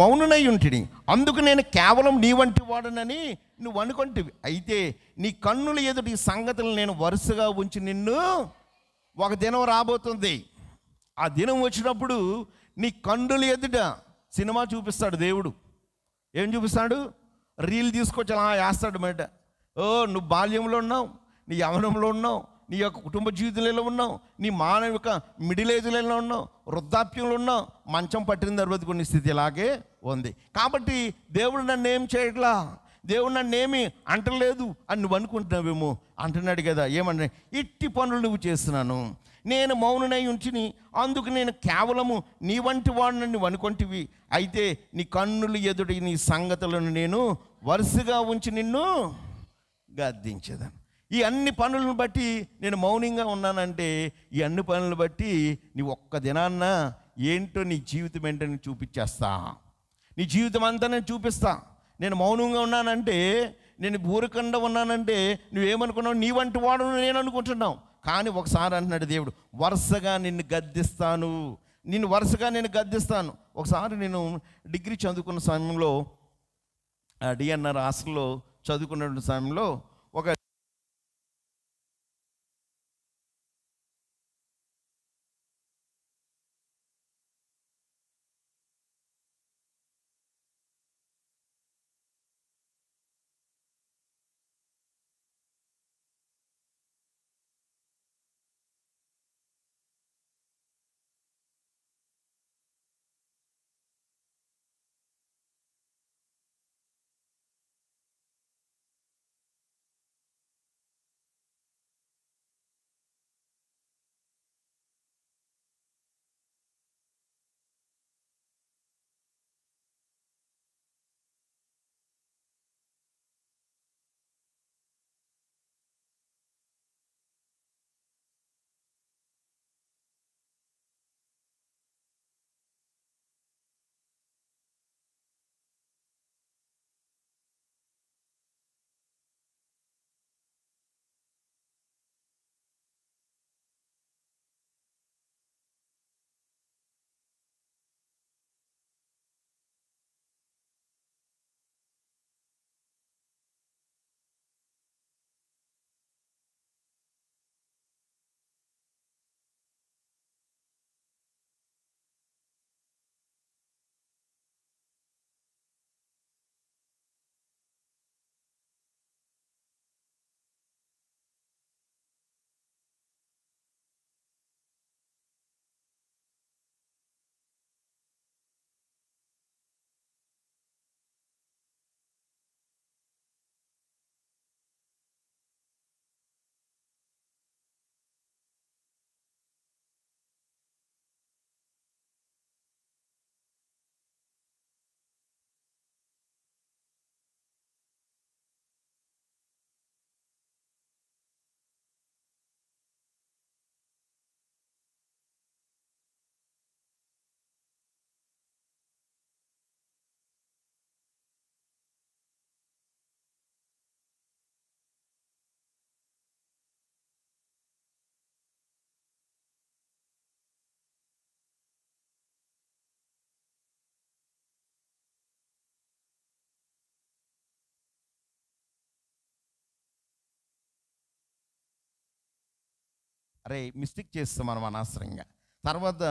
Speaker 1: మౌనునై ఉంటిని, అందుకు నేను కేవలం నీ వంటి వాడనని నువ్వు అనుకుంటివి. అయితే నీ కన్నుల ఎదుటి సంగతులు నేను వరుసగా ఉంచి నిన్ను, ఒక దినం రాబోతుంది, ఆ దినం వచ్చినప్పుడు నీ కన్నుల ఎదుట సినిమా చూపిస్తాడు దేవుడు. ఏం చూపిస్తాడు? రీల్ తీసుకొచ్చి అలా వేస్తాడు మాట. నువ్వు బాల్యంలో ఉన్నావు, నీ యవనంలో ఉన్నావు, నీ యొక్క కుటుంబ జీవితంలో ఉన్నావు, నీ మానవిక మిడిల్ ఏజ్లలో ఉన్నావు, వృద్ధాప్యంలో ఉన్నావు, మంచం పట్టిన తర్వాత కొన్ని స్థితి ఇలాగే ఉంది. కాబట్టి దేవుడు నన్ను ఏం చేయట్లా, దేవుడు నన్ను ఏమీ అంటలేదు అని నువ్వు అనుకుంటున్నావేమో. అంటున్నాడు కదా, ఏమన్నా ఇట్టి పనులు నువ్వు చేస్తున్నాను, నేను మౌనునై ఉంచిని, అందుకు నేను కేవలము నీ వంటి వాడిని నువ్వు అనుకుంటివి. అయితే నీ కన్నులు ఎదుటి నీ సంగతులను నేను వరుసగా ఉంచి నిన్ను గద్దించేదాను. ఈ అన్ని పనులను బట్టి నేను మౌనంగా ఉన్నానంటే, ఈ అన్ని పనులను బట్టి నీ ఒక్క దినాన్న ఏంటో నీ జీవితం ఏంటో నేను చూపించేస్తా, నీ జీవితం అంతా నేను చూపిస్తా. నేను మౌనంగా ఉన్నానంటే, నేను ఊరకుండా ఉన్నానంటే నువ్వేమనుకున్నావు, నీ వంటి వాడు నేను అనుకుంటున్నావు. కానీ ఒకసారి అంటున్నాడు దేవుడు, వరుసగా నిన్ను గద్దిస్తాను, వరుసగా నేను గద్దిస్తాను. ఒకసారి నేను డిగ్రీ చదువుకున్న సమయంలో, డిఎన్ఆర్ హాస్టల్లో చదువుకున్న సమయంలో ఒక అరే మిస్టేక్ చేస్తాం మనం అనవసరంగా. తర్వాత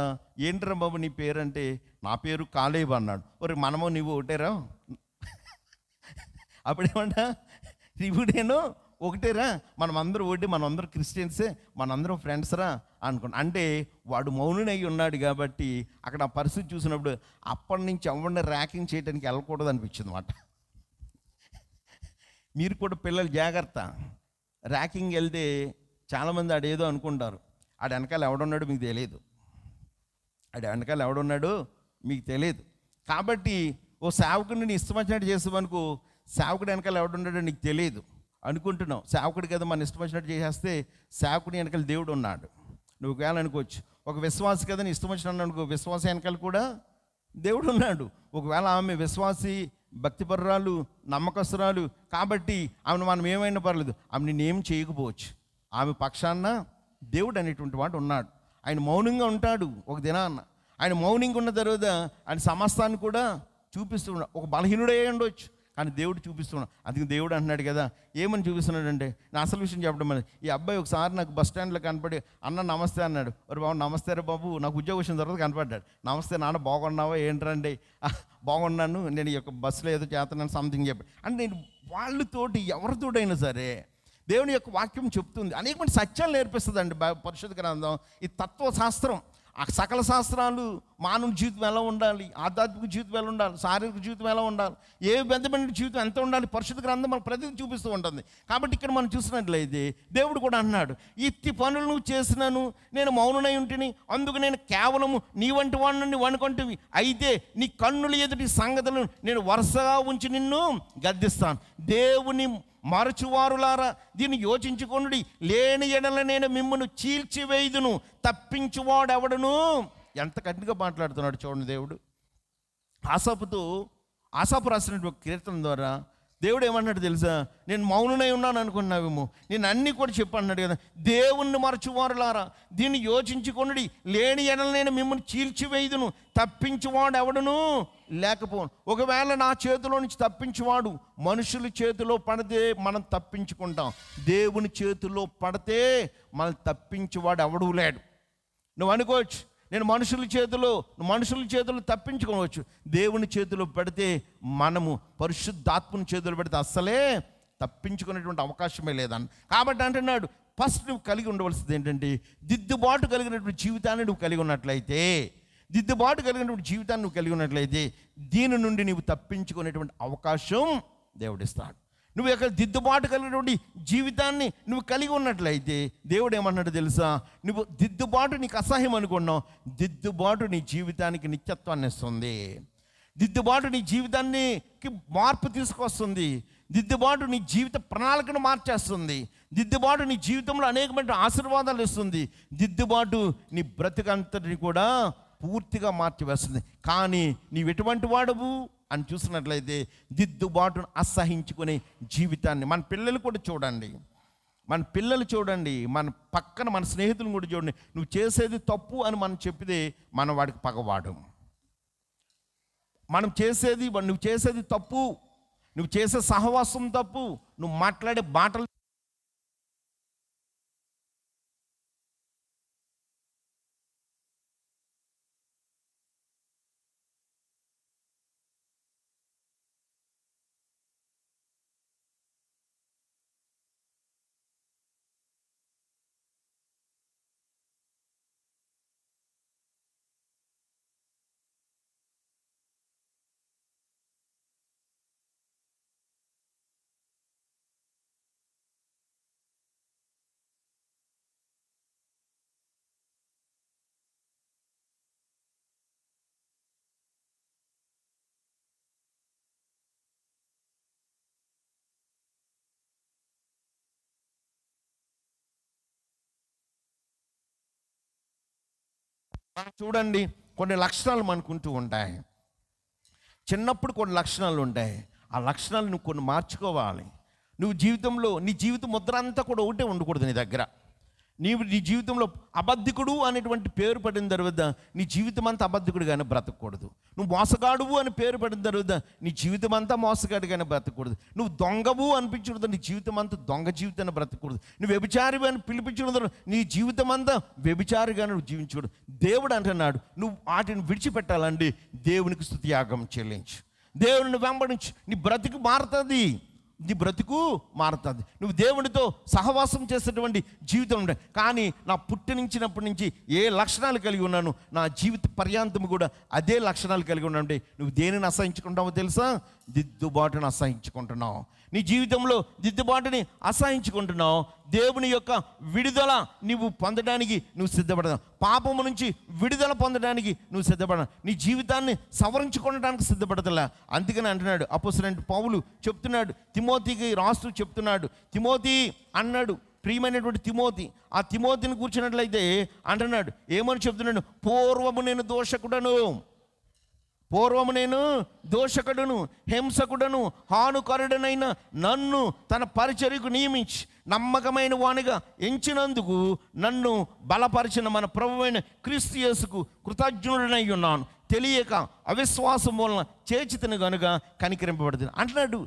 Speaker 1: ఏంట్రా బాబు నీ పేరు అంటే, నా పేరు కాలేబు అన్నాడు. ఒరే మనము నువ్వు ఒకటేరా. అప్పుడేమంటా నువ్వు నేను ఒకటేరా, మనమందరూ ఒకటి, మనందరూ క్రిస్టియన్సే, మనందరం ఫ్రెండ్స్రా అనుకున్నా. అంటే వాడు మౌనునై ఉన్నాడు కాబట్టి అక్కడ ఆ పరిస్థితి చూసినప్పుడు అప్పటి నుంచి ఎవరిని ర్యాకింగ్ చేయడానికి వెళ్ళకూడదు అనిపించింది అన్నమాట. మీరు కూడా పిల్లలు జాగ్రత్త. ర్యాకింగ్ వెళ్తే చాలామంది ఆడేదో అనుకుంటారు. ఆడ వెనకాల ఎవడున్నాడో మీకు తెలియదు, ఆడ వెనకాల ఎవడున్నాడో మీకు తెలియదు. కాబట్టి ఓ సేవకుడిని నీ ఇష్టం వచ్చినట్టు చేస్తామనుకో, సేవకుడు వెనకాల ఎవడున్నాడో నీకు తెలియదు అనుకుంటున్నావు. సేవకుడు కదా మన ఇష్టం వచ్చినట్టు చేసేస్తే సేవకుడి వెనకాల దేవుడు ఉన్నాడు నువ్వు ఒకవేళ అనుకోవచ్చు. ఒక విశ్వాసి కదా నీ ఇష్టం వచ్చినట్టు అనుకో, విశ్వాస వెనకాల కూడా దేవుడు ఉన్నాడు. ఒకవేళ ఆమె విశ్వాసి, భక్తిపరురాలు, నమ్మకస్తురాలు కాబట్టి ఆమెను మనం ఏమైనా పర్లేదు, ఆమె నిన్నేం చేయకపోవచ్చు. ఆమె పక్షాన దేవుడు అనేటువంటి వాడు ఉన్నాడు. ఆయన మౌనంగా ఉంటాడు ఒక దినాన్న. ఆయన మౌనంగా ఉన్న తర్వాత ఆయన సమస్తాన్ని కూడా చూపిస్తున్నాడు. ఒక బలహీనుడే ఉండొచ్చు కానీ దేవుడు చూపిస్తున్నాడు. అందుకే దేవుడు అంటున్నాడు కదా, ఏమని చూపిస్తున్నాడు అంటే, నా అసలు విషయం చెప్పడం అని, ఈ అబ్బాయి ఒకసారి నాకు బస్ స్టాండ్లో కనపడి అన్న నమస్తే అన్నాడు. మరి బాబు నమస్తే రే బాబు, నాకు ఉద్యోగం వచ్చిన తర్వాత కనపడ్డాడు. నమస్తే నాన్న బాగున్నావా ఏంటండి, బాగున్నాను, నేను ఈ యొక్క బస్సులో ఏదో చేస్తున్నాను సంథింగ్ చెప్పాడు. అంటే నేను వాళ్ళతోటి ఎవరితోటైనా సరే దేవుని యొక్క వాక్యం చెప్తుంది, అనేకమంది సత్యాలు నేర్పిస్తుందండి పరిశుద్ధ గ్రంథం. ఈ తత్వశాస్త్రం, ఆ సకల శాస్త్రాలు, మానవ జీవితం ఎలా ఉండాలి, ఆధ్యాత్మిక జీవితం ఎలా ఉండాలి, శారీరక జీవితం ఎలా ఉండాలి, ఏ విధమైన జీవితం ఎంత ఉండాలి, పరిశుద్ధ గ్రంథం మనకు ప్రతిదీ చూపిస్తూ ఉంటుంది. కాబట్టి ఇక్కడ మనం చూసినట్లయితే దేవుడు కూడా అన్నాడు, ఇట్టి పనులు నువ్వు చేసినాను, నేను మౌనమై ఉంటిని, అందుకు నేను కేవలము నీ వంటి వాడి నుండి వనుకొంటివి. అయితే నీ కన్నుల ఎదుటి సంగతులను నేను వరుసగా ఉంచి నిన్ను గద్దిస్తాను. దేవుని మరచువారులారా దీన్ని యోచించుకొనుడి, లేని ఎడల నేను మిమ్మల్ని చీల్చివేయుదును, తప్పించువాడెవడును. ఎంత గట్టిగా మాట్లాడుతున్నాడు చూడండి దేవుడు. ఆసాపు రాసినటువంటి కీర్తన ద్వారా దేవుడు ఏమన్నాడు తెలుసా, నేను మౌనమై ఉన్నాను అనుకున్నావేమో, నేను అన్నీ కూడా చెప్పన్నాడు కదా. దేవుణ్ణి మరచువారులారా దీన్ని యోచించుకొనుడి, లేని ఎడల నేను మిమ్మల్ని చీల్చివేయుదును, తప్పించువాడు ఎవడును లేకపోను. ఒకవేళ నా చేతిలో నుంచి తప్పించువాడు మనుషుల చేతిలో పడితే మనం తప్పించుకుంటాం, దేవుని చేతిలో పడితే మనం తప్పించువాడు ఎవడూ లేడు. నువ్వు అనుకోవచ్చు నేను మనుషుల చేతులు తప్పించుకోవచ్చు, దేవుని చేతిలో పెడితే, మనము పరిశుద్ధాత్మని చేతులు పెడితే అస్సలే తప్పించుకునేటువంటి అవకాశమే లేదన్న. కాబట్టి అంటున్నాడు, ఫస్ట్ నువ్వు కలిగి ఉండవలసింది ఏంటంటే, దిద్దుబాటు కలిగినటువంటి జీవితాన్ని నువ్వు కలిగి ఉన్నట్లయితే దీని నుండి నువ్వు తప్పించుకునేటువంటి అవకాశం దేవుడిస్తాడు. నువ్వు యొక్క దిద్దుబాటు కలిగినటువంటి జీవితాన్ని నువ్వు కలిగి ఉన్నట్లయితే దేవుడు ఏమన్నాడు తెలుసా, నువ్వు దిద్దుబాటు నీకు అసహ్యం అనుకున్నావు, దిద్దుబాటు నీ జీవితానికి నిత్యత్వాన్ని ఇస్తుంది, దిద్దుబాటు నీ జీవితానికి మార్పు తీసుకొస్తుంది, దిద్దుబాటు నీ జీవిత ప్రణాళికను మార్చేస్తుంది, దిద్దుబాటు నీ జీవితంలో అనేకమైన ఆశీర్వాదాలు ఇస్తుంది, దిద్దుబాటు నీ బ్రతుకంతటిని కూడా పూర్తిగా మార్చివేస్తుంది. కానీ నీవు ఎటువంటి వాడవు అని చూసినట్లయితే దిద్దుబాటును అసహించుకునే జీవితాన్ని మన పిల్లలు కూడా చూడండి, మన పక్కన మన స్నేహితులను కూడా చూడండి. నువ్వు చేసేది తప్పు అని మనం చెప్పితే మనం వాడికి పగవాడు. నువ్వు చేసేది తప్పు, నువ్వు చేసే సహవాసం తప్పు, నువ్వు మాట్లాడే మాటలు చూడండి. కొన్ని లక్షణాలు మనకుంటూ ఉంటాయి, చిన్నప్పుడు కొన్ని లక్షణాలు ఉంటాయి. ఆ లక్షణాలు నువ్వు కొన్ని మార్చుకోవాలి. నువ్వు జీవితంలో నీ జీవిత ముద్ర అంతా కూడా ఒకటే ఉండకూడదు నీ దగ్గర. నీవు నీ జీవితంలో అబద్ధికుడు అనేటువంటి పేరు పడిన తర్వాత నీ జీవితం అంతా అబద్ధికుడుగానే బ్రతకూడదు. నువ్వు మోసగాడువు అని పేరు పడిన తర్వాత నీ జీవితం అంతా మోసగాడిగానే బ్రతకూడదు. నువ్వు దొంగవు అనిపించకూడదు, నీ జీవితం అంతా దొంగ జీవితాన్ని బ్రతకూడదు. నువ్వు వ్యభిచారి అని పిలిపించకూడదు, నీ జీవితం అంతా వ్యభిచారిగా నువ్వు జీవించకూడదు. దేవుడు అంటున్నాడు, నువ్వు వాటిని విడిచిపెట్టాలండి. దేవునికి స్తుతియాగం చెల్లించు, దేవుని వెంబడించు, నీ బ్రతుకు మారుతుంది. నీ బ్రతుకు మారుతుంది. నువ్వు దేవునితో సహవాసం చేసేటువంటి జీవితం ఉండే. కానీ నా పుట్టినించినప్పటి నుంచి ఏ లక్షణాలు కలిగి ఉన్నాను, నా జీవిత పర్యాంతం కూడా అదే లక్షణాలు కలిగి ఉన్నానంటే నువ్వు దేనిని అసహించుకుంటావో తెలుసా? దిద్దుబాటును అసహించుకుంటున్నావు. నీ జీవితంలో దిద్దుబాటుని అసహించుకుంటున్నావు. దేవుని యొక్క విడుదల నువ్వు పొందడానికి నువ్వు సిద్ధపడతావు. పాపము నుంచి విడుదల పొందడానికి నువ్వు సిద్ధపడతావు. నీ జీవితాన్ని సవరించుకోవడానికి సిద్ధపడతలే. అందుకని అంటున్నాడు అపోస్తలుడైన పౌలు చెప్తున్నాడు, తిమోతికి రాస్తూ చెప్తున్నాడు. తిమోతి అన్నాడు, ప్రియమైనటువంటి తిమోతి. ఆ తిమోతిని కూర్చున్నట్లయితే అంటున్నాడు, ఏమని చెప్తున్నాడు? పూర్వము నేను దోషకుడును హింసకుడను హానుకరుడనైన నన్ను తన పరిచర్యకు నియమించి నమ్మకమైన వానిగా ఎంచినందుకు నన్ను బలపరిచిన మన ప్రభువైన క్రీస్తు యేసుకు కృతజ్ఞుడనై ఉన్నాను. తెలియక అవిశ్వాసం వలన చేచితను గనుక కనికరింపబడుతుంది అంటున్నాడు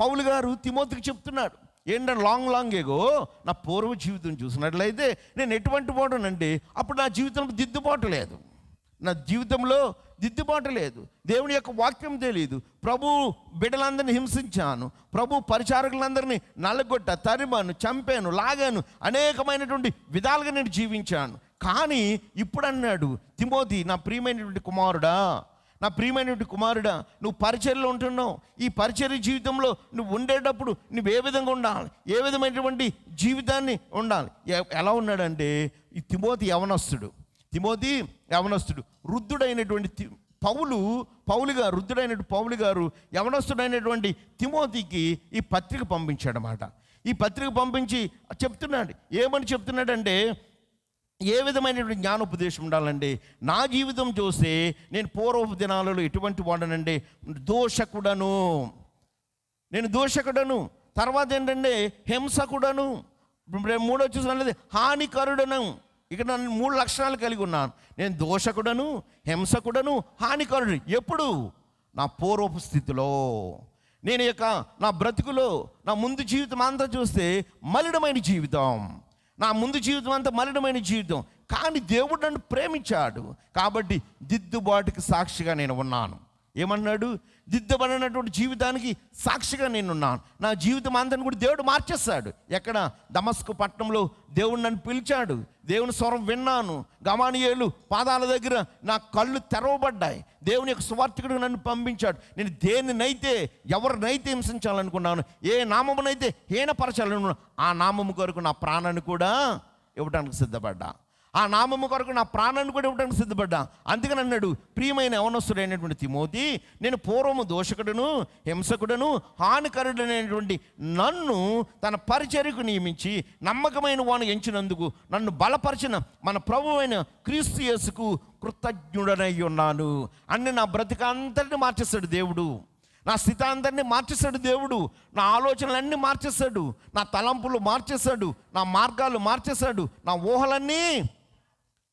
Speaker 1: పౌలు గారు తిమోతికి చెప్తున్నాడు. ఏంటంటే లాంగ్ ఏగో నా పూర్వ జీవితం చూసినట్లయితే నేను ఎటువంటి వాడునండి, అప్పుడు నా జీవితంలో దిద్దుబాటు లేదు. నా జీవితంలో దిద్దుబాటు లేదు. దేవుని యొక్క వాక్యం తెలియదు. ప్రభు బిడ్డలందరినీ హింసించాను, ప్రభు పరిచారకులందరినీ నల్లగొట్ట, తరిమాను, చంపాను, లాగాను, అనేకమైనటువంటి విధాలుగా నేను జీవించాను. కానీ ఇప్పుడు అన్నాడు తిమోతి, నా ప్రియమైనటువంటి కుమారుడా, నువ్వు పరిచర్యలో ఉంటున్నావు. ఈ పరిచర్య జీవితంలో నువ్వు ఉండేటప్పుడు నువ్వు ఏ విధంగా ఉండాలి, ఏ విధమైనటువంటి జీవితాన్ని ఉండాలి. ఎలా ఉన్నాడంటే ఈ తిమోతి యవనస్తుడు వృద్ధుడైనటువంటి పౌలు గారు యవనస్తుడైనటువంటి తిమోతికి ఈ పత్రిక పంపించాడనమాట. ఈ పత్రిక పంపించి ఏమని చెప్తున్నాడంటే ఏ విధమైనటువంటి జ్ఞానోపదేశం ఉండాలండి. నా జీవితం చూస్తే నేను పూర్వపు దినాలలో ఎటువంటి వాడనండి, దోషకుడను, తర్వాత ఏంటంటే హింసకుడను, మూడో చూసినట్లయితే హానికరుడను. ఇక్కడ నేను 3 లక్షణాలు కలిగి ఉన్నాను. నేను దోషకుడను, హింసకుడను, హానికరుడు. ఎప్పుడు? నా పూర్వపు స్థితిలో. నేను నా బ్రతుకులో నా ముందు జీవితం అంతా చూస్తే మలినమైన జీవితం, కానీ దేవుడు నన్ను ప్రేమించాడు కాబట్టి దిద్దుబాటుకి సాక్షిగా నేను ఉన్నాను. ఏమన్నాడు? దిద్దబడినటువంటి జీవితానికి సాక్షిగా నేనున్నాను. నా జీవితం అంతని కూడా దేవుడు మార్చేస్తాడు. ఎక్కడ? దమస్కు పట్టణంలో దేవుడు నన్ను పిలిచాడు, దేవుని స్వరం విన్నాను. గమానియేలు పాదాల దగ్గర నా కళ్ళు తెరవబడ్డాయి. దేవుని యొక్క సువార్తికుడు నన్ను పంపించాడు. నేను ఎవరినైతే హింసించాలనుకున్నాను, ఏ నామమునైతే హీనపరచాలనుకున్నాను, ఆ నామము కొరకు నా ప్రాణాన్ని కూడా ఇవ్వడానికి సిద్ధపడ్డా. అందుకని అన్నాడు, ప్రియమైన యవనస్తుడైనటువంటి తిమోతి, నేను పూర్వము దోషకుడను, హింసకుడను, హానికరుడైనటువంటి నన్ను తన పరిచర్యకు నియమించి నమ్మకమైన వాను ఎంచినందుకు నన్ను బలపరిచిన మన ప్రభువైన క్రీస్తు యేసుకు కృతజ్ఞుడనై ఉన్నాను. అన్ని నా బ్రతికంతటిని మార్చేస్తాడు దేవుడు. నా స్థితి అందరినీ మార్చేస్తాడు దేవుడు. నా ఆలోచనలన్నీ మార్చేస్తాడు, నా తలంపులు మార్చేస్తాడు, నా మార్గాలు మార్చేస్తాడు, నా ఊహలన్నీ.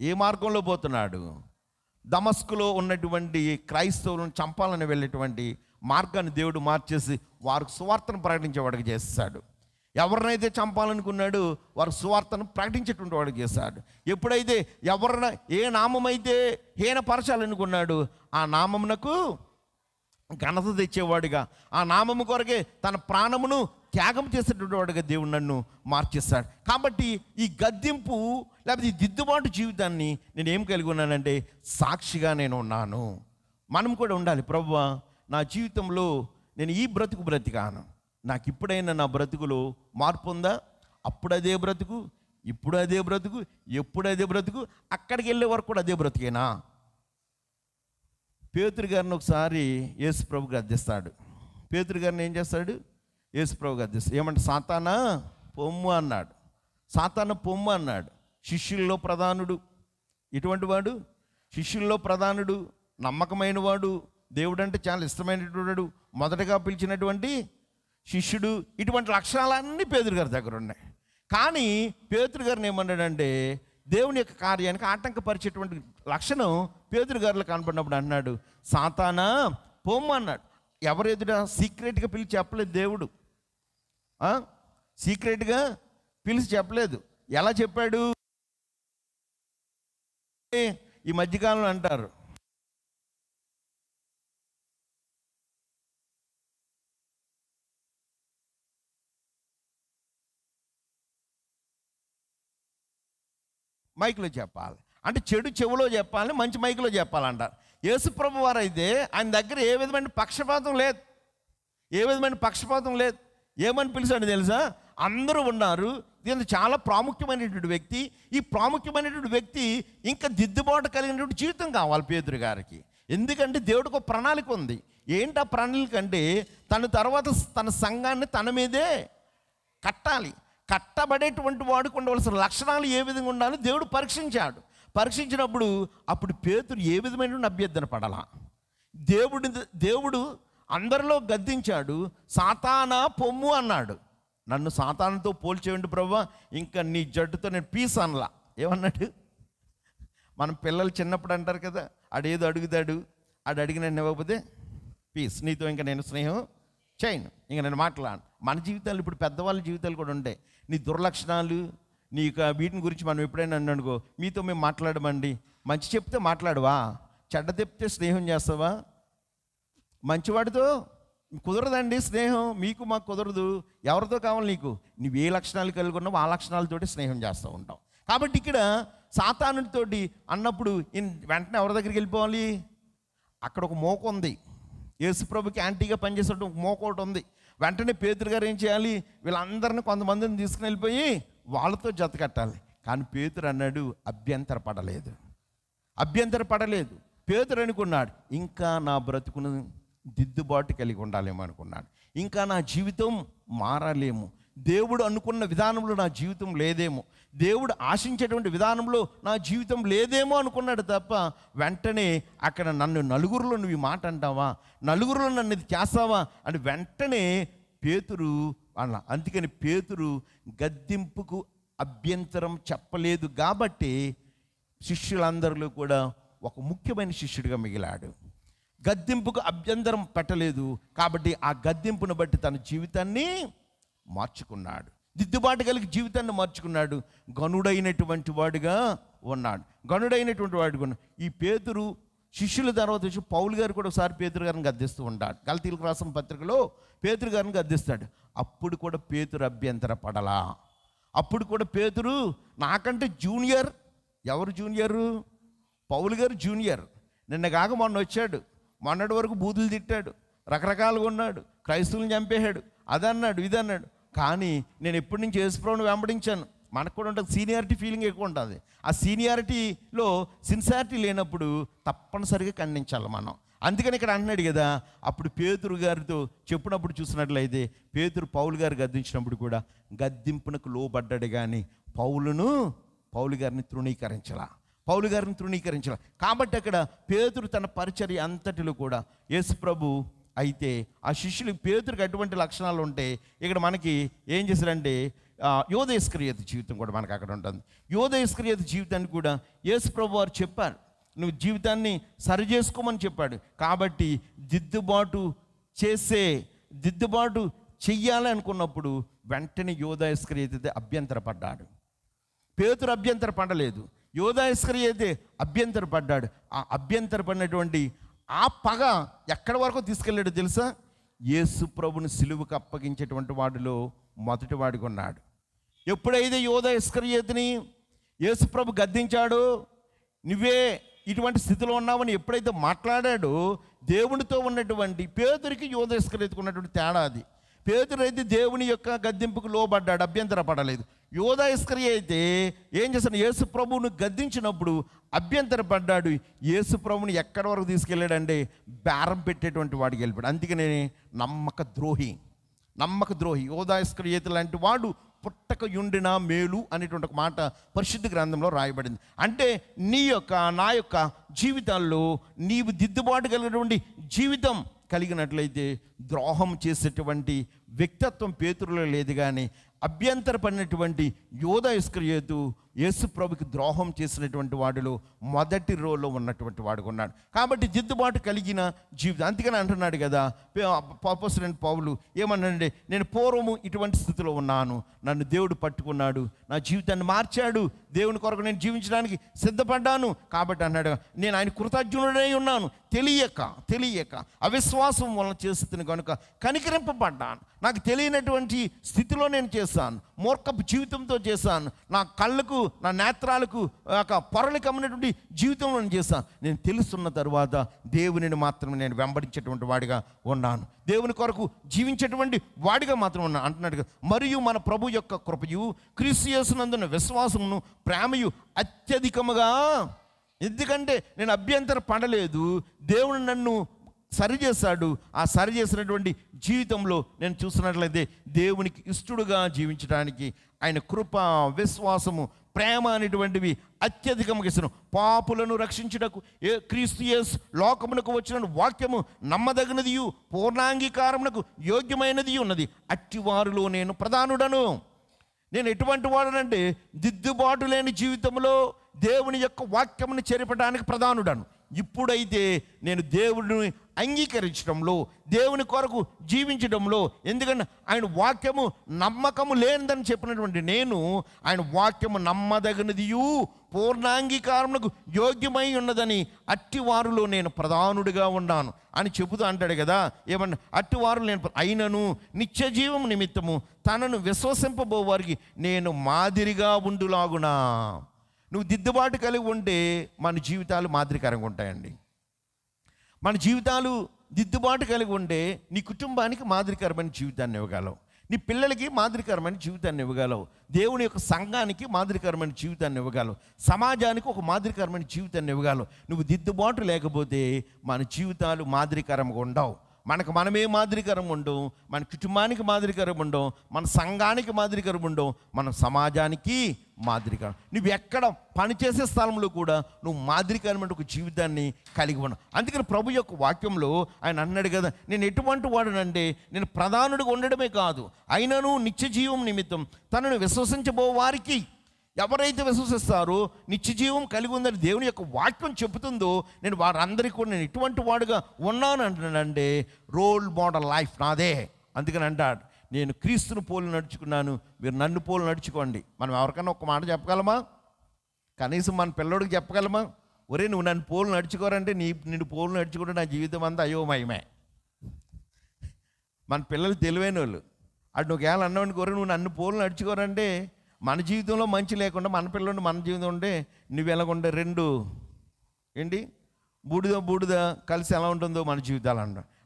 Speaker 1: ఏ మార్గంలో పోతున్నాడు? దమస్కులో ఉన్నటువంటి క్రైస్తవులను చంపాలని వెళ్ళేటువంటి మార్గాన్ని దేవుడు మార్చేసి వారికి సువార్తను ప్రకటించేవాడికి చేస్తాడు. ఎవరినైతే చంపాలనుకున్నాడు వారు సువార్తను ప్రకటించేటువంటి వాడికి చేస్తాడు. ఎప్పుడైతే ఏ నామమైతే హీనపరచాలనుకున్నాడు ఆ నామమునకు ఘనత తెచ్చేవాడిగా, ఆ నామము కొరకే తన ప్రాణమును త్యాగం చేసేటువంటి వాడిగా దేవుడు నన్ను మార్చేస్తాడు. కాబట్టి ఈ గద్దింపు లేకపోతే ఈ దిద్దుబాటు జీవితాన్ని నేను ఏం కలిగి ఉన్నానంటే సాక్షిగా నేను ఉన్నాను. మనం కూడా ఉండాలి. ప్రభువా, నా జీవితంలో నేను ఈ బ్రతికాను, నాకు ఇప్పుడైనా నా బ్రతుకులో మార్పు ఉందా? అప్పుడు అదే బ్రతుకు, ఇప్పుడు అదే బ్రతుకు, ఎప్పుడు అదే బ్రతుకు, అక్కడికి వెళ్ళే వరకు కూడా అదే బ్రతికేనా? పేతురు గారిని ఒకసారి యేసు ప్రభు గద్దిస్తాడు. పేతురు గారిని ఏం చేస్తాడు? యేసు ప్రభు గద్దిస్తాడు. ఏమంటే సాతానా పొమ్ము అన్నాడు. శిష్యుల్లో ప్రధానుడు ఇటువంటి వాడు, శిష్యుల్లో ప్రధానుడు, నమ్మకమైన వాడు, దేవుడు అంటే చాలా ఇష్టమైనటువంటి వాడు, మొదటగా పిలిచినటువంటి శిష్యుడు. ఇటువంటి లక్షణాలన్నీ పేతురు గారి దగ్గర ఉన్నాయి. కానీ పేతురు గారిని ఏమన్నాడంటే, దేవుని యొక్క కార్యానికి ఆటంకపరిచేటువంటి లక్షణం పేతురు గారిలో కనపడినప్పుడు అన్నాడు, సాతానా పొమ్ము అన్నాడు. ఎవరు ఎదుట? సీక్రెట్గా పిలిచి చెప్పలేదు దేవుడు, సీక్రెట్గా పిలిచి చెప్పలేదు. ఎలా చెప్పాడు? ఈ మధ్యకాలంలో అంటారు, మైకులో చెప్పాలి అంటే, చెడు చెవులో చెప్పాలి, మంచి మైకులో చెప్పాలంటారు. యేసుప్రభు వారు అయితే ఆయన దగ్గర ఏ విధమైన పక్షపాతం లేదు, ఏ విధమైన పక్షపాతం లేదు. ఏమని పిలిచాడు తెలుసా? అందరూ ఉన్నారు, దీని చాలా ప్రాముఖ్యమైనటువంటి వ్యక్తి. ఈ ప్రాముఖ్యమైనటువంటి వ్యక్తి ఇంకా దిద్దుబాటు కలిగినటువంటి జీవితం కావాలి పేతురు గారికి. ఎందుకంటే దేవుడికి ఒక ప్రణాళిక ఉంది. ఏంటి ఆ ప్రణాళిక అంటే, తన తర్వాత తన సంఘాన్ని తన మీదే కట్టాలి. కట్టబడేటువంటి వాడికి ఉండవలసిన లక్షణాలు ఏ విధంగా ఉండాలో దేవుడు పరీక్షించాడు. పరీక్షించినప్పుడు అప్పుడు పేతురు ఏ విధమైనటువంటి అభ్యర్థన పడాలా? దేవుడు అందరిలో గద్దించాడు, సాతానా పొమ్ము అన్నాడు. నన్ను సాతానుతో పోల్చేయండి ప్రభువా, ఇంకా నీ జట్టుతో నేను పీస్ అనలా. ఏమన్నాడు? మన పిల్లలు చిన్నప్పుడు అంటారు కదా, ఆడేదో అడుగుతాడు, ఆడు అడిగి నన్ను ఇవ్వకపోతే పీస్, నీతో ఇంకా నేను స్నేహం చేయను, ఇంకా నేను మాట్లాడను. మన జీవితాలు ఇప్పుడు పెద్దవాళ్ళ జీవితాలు కూడా ఉంటాయి. నీ దుర్లక్షణాలు, నీకు వీటిని గురించి మనం ఎప్పుడైనా అనుకో, మీతో మేము మాట్లాడమండి, మంచి చెప్తే మాట్లాడవా, చెడ్డ చెప్తే స్నేహం చేస్తావా? మంచివాడితో కుదరదండి స్నేహం, మీకు మాకు కుదరదు. ఎవరితో కావాలి నీకు? నువ్వు ఏ లక్షణాలు కలిగి ఉన్నావు ఆ లక్షణాలతోటి స్నేహం చేస్తూ ఉంటావు. కాబట్టి ఇక్కడ సాతానుడితోటి అన్నప్పుడు వెంటనే ఎవరి దగ్గరికి వెళ్ళిపోవాలి? అక్కడ ఒక మోక ఉంది, యేసుప్రభుకి యాంటీగా పనిచేసే ఒక మోక ఒకటి ఉంది. వెంటనే పేతురు గారు ఏం చేయాలి? వీళ్ళందరినీ కొంతమందిని తీసుకుని వెళ్ళిపోయి వాళ్ళతో జత కట్టాలి. కానీ పేతురు అన్నాడు, అభ్యంతర పడలేదు. పేతురు అనుకున్నాడు, ఇంకా నా బ్రతుకును దిద్దుబాటు కలిగి ఉండాలేమో అనుకున్నాడు, ఇంకా నా జీవితం మారాలేమో, దేవుడు అనుకున్న విధానంలో నా జీవితం లేదేమో, దేవుడు ఆశించేటువంటి విధానంలో నా జీవితం లేదేమో అనుకున్నాడు తప్ప, వెంటనే అక్కడ నన్ను నలుగురిలో నువ్వు ఈ మాట అంటావా, నలుగురిలో నన్ను ఇది చేస్తావా అని వెంటనే పేతురు అలా. అందుకని పేతురు గద్దింపుకు అభ్యంతరం చెప్పలేదు కాబట్టి శిష్యులందరిలో కూడా ఒక ముఖ్యమైన శిష్యుడిగా మిగిలాడు. గద్దింపుకు అభ్యంతరం పెట్టలేదు కాబట్టి ఆ గద్దింపును బట్టి తన జీవితాన్ని మార్చుకున్నాడు, దిద్దుబాటు కలిగి జీవితాన్ని మార్చుకున్నాడు, గనుడైనటువంటి వాడుగా ఉన్నాడు. ఈ పేతురు శిష్యుల తర్వాత వచ్చి పౌలు గారు కూడా ఒకసారి పేతురు గారిని గద్దిస్తూ ఉంటాడు. గలతీయులకు రాసిన పత్రికలో పేతురు గారిని గద్దిస్తాడు. అప్పుడు కూడా పేతురు అభ్యంతర పడలా. అప్పుడు కూడా పేతురు నాకంటే జూనియర్. ఎవరు జూనియరు? పౌలు గారు జూనియర్. నిన్న కాక మొన్న వచ్చాడు, మొన్నటి వరకు బూతులు తిట్టాడు, రకరకాలుగా ఉన్నాడు, క్రైస్తవులను చంపేశాడు, అదన్నాడు ఇదన్నాడు. కానీ నేను ఎప్పటి నుంచి యేసుప్రభువుని వెంబడించాను. మనకు కూడా ఉంటుంది, సీనియారిటీ ఫీలింగ్ ఎక్కువ ఉంటుంది. ఆ సీనియారిటీలో సిన్సియారిటీ లేనప్పుడు తప్పనిసరిగా ఖండించాలి మనం. అందుకని ఇక్కడ అంటున్నాడు కదా, అప్పుడు పేతురు గారితో చెప్పినప్పుడు చూసినట్లయితే పేతురు పౌలు గారు గద్దించినప్పుడు కూడా గద్దింపునకు లోబడ్డాడు, కానీ పౌలు గారిని తృణీకరించాల. కాబట్టి అక్కడ పేతురు తన పరిచర్య అంతటిలో కూడా యేసుప్రభు అయితే ఆ శిష్యులు పేతురికి అటువంటి లక్షణాలు ఉంటే ఇక్కడ మనకి ఏం చేశారంటే యోధ ఇస్కరియోతు జీవితం కూడా మనకు అక్కడ ఉంటుంది. యోధ ఇస్కరియోతు జీవితాన్ని కూడా యేసుప్రభు వారు చెప్పారు, నువ్వు జీవితాన్ని సరి చేసుకోమని చెప్పాడు. కాబట్టి దిద్దుబాటు చెయ్యాలి అనుకున్నప్పుడు వెంటనే యోధ ఇస్కరియోతు అభ్యంతరపడ్డాడు. పేతురు అభ్యంతర పడలేదు, యోధ ఇస్కరియోతు అభ్యంతరపడ్డాడు. ఆ అభ్యంతరపడినటువంటి ఆ పగ ఎక్కడి వరకు తీసుకెళ్ళాడు తెలుసా? యేసు ప్రభుని సిలువకు అప్పగించేటువంటి వాడిలో మొదటి వాడిగా ఉన్నాడు. ఎప్పుడైతే యోధ ఇస్కరియోతుని యేసు ప్రభు గద్దించాడో, నువ్వే ఇటువంటి స్థితిలో ఉన్నావని ఎప్పుడైతే మాట్లాడాడో, దేవునితో ఉన్నటువంటి పేతురికి యోధ ఇస్కరియోతుకు ఉన్నటువంటి తేడా అది. పేతురు అయితే దేవుని యొక్క గద్దింపుకు లోబడ్డాడు, అభ్యంతర పడలేదు. యోధ ఇస్కరియోతు అయితే ఏం చేశాడు? యేసు ప్రభువును గద్దించినప్పుడు అభ్యంతర పడ్డాడు. యేసు ప్రభువుని ఎక్కడి వరకు తీసుకెళ్ళాడంటే బేరం పెట్టేటువంటి వాడికి వెళ్ళిపోయాడు. అందుకనే నమ్మక ద్రోహి యోధ ఇస్కరియోతు లాంటి వాడు పుట్టక యుండిన మేలు అనేటువంటి ఒక మాట పరిశుద్ధ గ్రంథంలో రాయబడింది. అంటే నా యొక్క జీవితాల్లో నీవు దిద్దుబాటు కలిగినటువంటి జీవితం కలిగినట్లయితే ద్రోహం చేసేటువంటి వ్యక్తిత్వం పేతురులో లేదు. కానీ అభ్యంతరపడినటువంటి యోధా ఇస్కరియోతు యేసు ప్రభుకి ద్రోహం చేసినటువంటి వాడిలో మొదటి రోలో ఉన్నటువంటి వాడుగా ఉన్నాడు. కాబట్టి దిద్దుబాటు కలిగిన జీవితం. అందుకని అంటున్నాడు కదా అపోస్తలుడైన పౌలు ఏమన్నాడంటే, నేను పూర్వము ఇటువంటి స్థితిలో ఉన్నాను, నన్ను దేవుడు పట్టుకున్నాడు, నా జీవితాన్ని మార్చాడు, దేవుని కొరకు నేను జీవించడానికి సిద్ధపడ్డాను. కాబట్టి అన్నాడు, నేను ఆయన కృతజ్ఞుడై ఉన్నాను, తెలియక అవిశ్వాసం వలన చేస్తున్న కనుక కనికరింపబడ్డాను. నాకు తెలియనటువంటి స్థితిలో నేను చేశాను, మూర్ఖపు జీవితంతో చేశాను, నా కళ్ళకు నా నేత్రాలకు పొరలు కమ్మినటువంటి జీవితంలో నేను చేశాను. నేను తెలుసున్న తరువాత దేవునిని మాత్రమే నేను వెంబడించేటువంటి వాడిగా ఉన్నాను, దేవుని కొరకు జీవించేటువంటి వాడిగా మాత్రం ఉన్నాను అంటున్నాడు కదా. మరియు మన ప్రభు యొక్క కృపయు క్రీస్తు యేసునందున్న విశ్వాసమును ప్రేమయు అత్యధికముగా, ఎందుకంటే నేను అభ్యంతర పడలేదు, దేవుడు నన్ను సరిచేశాడు. ఆ సరి చేసినటువంటి జీవితంలో నేను చూస్తున్నట్లయితే దేవునికి ఇష్టడుగా జీవించడానికి ఆయన కృప, విశ్వాసము, ప్రేమ అనేటువంటివి అత్యధికంగా ఇస్తున్నాను. పాపులను రక్షించుటకు క్రీస్తు యేసు లోకమునకు వచ్చిన వాక్యము నమ్మదగినదియు పూర్ణాంగీకారమునకు యోగ్యమైనది ఉన్నది, అట్టివారిలో నేను ప్రధానుడను. నేను ఎటువంటి వాడనంటే దిద్దుబాటు లేని జీవితంలో దేవుని యొక్క వాక్యమును చెరపడానికి ప్రధానుడను. ఇప్పుడైతే నేను దేవుడిని అంగీకరించడంలో, దేవుని కొరకు జీవించడంలో, ఎందుకంటే ఆయన వాక్యము నమ్మకము లేనిదని చెప్పినటువంటి నేను ఆయన వాక్యము నమ్మదగినదియు పూర్ణాంగీకారమునకు యోగ్యమై ఉన్నదని అట్టివారులో నేను ప్రధానుడిగా ఉన్నాను అని చెబుతూ అంటాడు కదా. ఏమన్నా అట్టివారులు నేను అయినను నిత్య జీవం నిమిత్తము తనను విశ్వసింపబోవారికి నేను మాదిరిగా ఉండులాగునా. నువ్వు దిద్దుబాటు కలిగి ఉంటే మన జీవితాలు మాదిరికరంగా ఉంటాయండి. మన జీవితాలు దిద్దుబాటు కలిగి ఉంటే నీ కుటుంబానికి మాదిరికరమైన జీవితాన్ని ఇవ్వగలవు, నీ పిల్లలకి మాదిరికరమైన జీవితాన్ని ఇవ్వగలవు, దేవుని యొక్క సంఘానికి మాదిరికరమైన జీవితాన్ని ఇవ్వగలవు, సమాజానికి ఒక మాదిరికరమైన జీవితాన్ని ఇవ్వగలవు. నువ్వు దిద్దుబాటు లేకపోతే మన జీవితాలు మాదిరికరంగా ఉండవు. మనకు మనమే మాదిరికరం ఉండవు, మన కుటుంబానికి మాదిరికరం ఉండవు, మన సంఘానికి మాదిరికరం ఉండవు, మన సమాజానికి మాదిరికరం. నువ్వు ఎక్కడ పనిచేసే స్థలంలో కూడా నువ్వు మాదిరికరమైన ఒక జీవితాన్ని కలిగి ఉన్నావు. అందుకని ప్రభు యొక్క వాక్యంలో ఆయన అన్నాడు కదా, నేను ఎటువంటి వాడునంటే నేను ప్రధానుడిగా ఉండడమే కాదు, అయినను నిత్య జీవం నిమిత్తం తనను విశ్వసించబో వారికి, ఎవరైతే విశ్వసిస్తారో నిత్య జీవం కలిగి ఉందని దేవుని యొక్క వాక్యం చెబుతుందో నేను వారందరికీ కూడా నేను ఎటువంటి వాడుగా ఉన్నాను అంటున్నానంటే రోల్ మోడల్ లైఫ్ నాదే. అందుకని అంటాడు, నేను క్రీస్తును పోలు నడుచుకున్నాను, మీరు నన్ను పోలు నడుచుకోండి. మనం ఎవరికైనా ఒక మాట చెప్పగలమా? కనీసం మన పిల్లడికి చెప్పగలమా? ఒరే నువ్వు నన్ను పోలు నడుచుకోరంటే నిన్ను పోలు నడుచుకుంటే నా జీవితం అంతా అయోమయమే. మన పిల్లలు తెలివైన వాళ్ళు. అటు నువ్వు ఎలా అన్నావు కోరే నువ్వు నన్ను పోలు నడుచుకోరంటే మన జీవితంలో మంచి లేకుండా మన పిల్లలు మన జీవితం ఉంటే నువ్వు ఎలాగుండే రెండు ఏంటి బూడిద కలిసి ఎలా ఉంటుందో మన జీవితాలు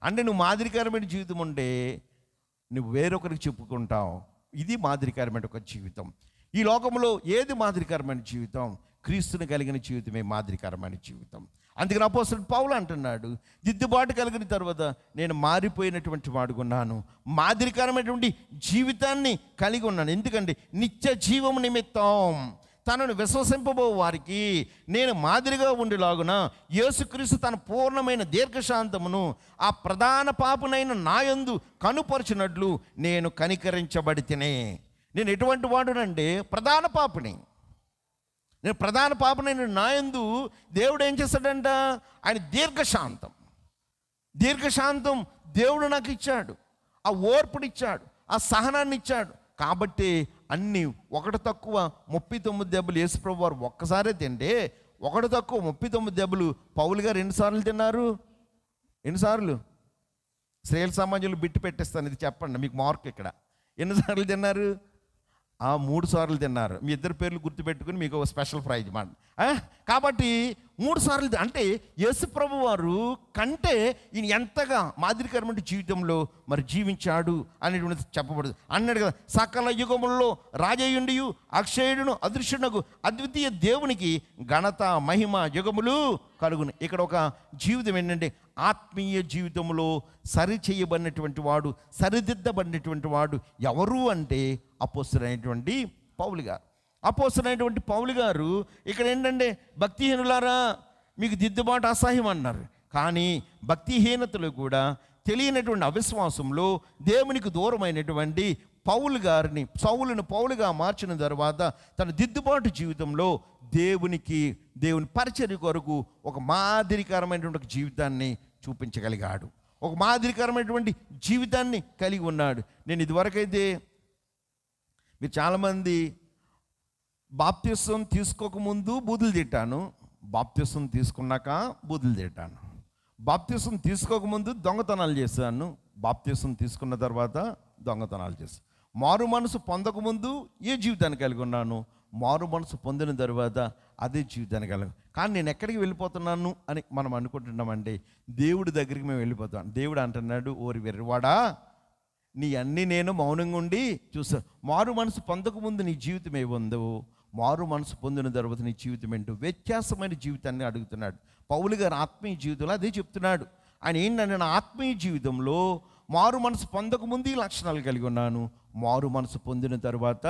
Speaker 1: అంటే నువ్వు మాదిరికరమైన జీవితం ఉంటే నువ్వు వేరొకరికి చెప్పుకుంటావు. ఇది మాదిరికరమైన ఒక జీవితం. ఈ లోకంలో ఏది మాదిరికరమైన జీవితం? క్రీస్తుని కలిగిన జీవితమే మాదిరికరమైన జీవితం. అందుకని అపోస్తలుడు పౌలు అంటున్నాడు, దిద్దుబాటు కలిగిన తర్వాత నేను మారిపోయినటువంటి వాడుకున్నాను, మాదిరికరమైనటువంటి జీవితాన్ని కలిగి ఉన్నాను. ఎందుకంటే నిత్య జీవం నిమిత్తం తనను విశ్వసింపబో వారికి నేను మాదిరిగా ఉండేలాగున యేసుక్రీస్తు తన పూర్ణమైన దీర్ఘశాంతమును ఆ ప్రధాన పాపునైన నాయందు కనుపరచినట్లు నేను కనికరించబడితేనే. నేను ఎటువంటి వాడునంటే ప్రధాన పాపుని. నేను ప్రధాన పాపనైన నాయందు దేవుడు ఏం చేస్తాడంట? ఆయన దీర్ఘశాంతం దేవుడు నాకు ఇచ్చాడు, ఆ ఓర్పునిచ్చాడు, ఆ సహనాన్ని ఇచ్చాడు. కాబట్టి అన్నీ ఒకటి తక్కువ 39 దెబ్బలు యేసుప్రభు వారు ఒక్కసారే తింటే, ఒకటి తక్కువ 39 దెబ్బలు పౌలు గారు ఎన్నిసార్లు తిన్నారు? ఎన్నిసార్లు? శ్రేయల సమాజంలో బిట్టు పెట్టేస్తాను, ఇది చెప్పండి మీకు మార్క్ ఇక్కడ. ఎన్నిసార్లు తిన్నారు? 3 సార్లు తిన్నారు. మీ ఇద్దరు పేర్లు గుర్తుపెట్టుకుని మీకు ఒక స్పెషల్ ప్రైజ్ మాట. కాబట్టి 3 సార్లు అంటే యేసుప్రభు వారు కంటే ఈయన ఎంతగా మాదిరికరమైన జీవితంలో మరి జీవించాడు అనేటువంటిది చెప్పబడదు. అన్నాడు కదా, సకల యుగములలో రాజయుండియు అక్షయుడును అదృశ్యునకు అద్వితీయ దేవునికి ఘనత మహిమ యుగములు కలుగును. ఇక్కడ ఒక జీవితం ఏంటంటే ఆత్మీయ జీవితంలో సరి చేయబడినటువంటి వాడు, సరిదిద్దబడినటువంటి వాడు ఎవరు అంటే అపోస్తలుడైనటువంటి పౌలు గారు. అపోస్తలుడైనటువంటి పౌలు గారు ఇక్కడ ఏంటంటే భక్తిహీనులారా మీకు దిద్దుబాటు అసహ్యం అన్నారు. కానీ భక్తిహీనతలు కూడా తెలియనటువంటి అవిశ్వాసంలో దేవునికి దూరమైనటువంటి సౌలుని పౌలుగా మార్చిన తర్వాత తన దిద్దుబాటు జీవితంలో దేవుని పరిచర్య కొరకు ఒక మాదిరికరమైనటువంటి జీవితాన్ని చూపించగలిగాడు. ఒక మాదిరికరమైనటువంటి జీవితాన్ని కలిగి ఉన్నాడు. నేను ఇదివరకైతే మీరు చాలామంది బాప్తిసం తీసుకోకముందు బూతులు తిట్టాను, బాప్తిసం తీసుకున్నాక బూతులు తిట్టాను. బాప్తిసం తీసుకోకముందు దొంగతనాలు చేశాను, బాప్తిసం తీసుకున్న తర్వాత దొంగతనాలు చేశాను. మారు మనసు పొందకముందు ఏ జీవితాన్ని కలిగి ఉన్నాను, మారు మనసు పొందిన తర్వాత అదే జీవితాన్ని కలిగి. కానీ నేను ఎక్కడికి వెళ్ళిపోతున్నాను అని మనం అనుకుంటున్నామంటే దేవుడి దగ్గరికి మేము వెళ్ళిపోతాం. దేవుడు అంటున్నాడు, ఓరి వెర్రివాడా, నీ అన్నీ నేను మౌనంగా ఉండి చూసా. మారు మనసు పొందకముందు నీ జీవితం ఏముందో, మారు మనసు పొందిన తర్వాత నీ జీవితం ఏంటో వ్యత్యాసమైన జీవితాన్ని అడుగుతున్నాడు. పౌలు గారు ఆత్మీయ జీవితంలో అదే చెప్తున్నాడు. ఆయన ఏంటంటే, నా ఆత్మీయ జీవితంలో మారు మనసు పొందకముందు ఈ లక్షణాలు కలిగి ఉన్నాను, మారు మనసు పొందిన తర్వాత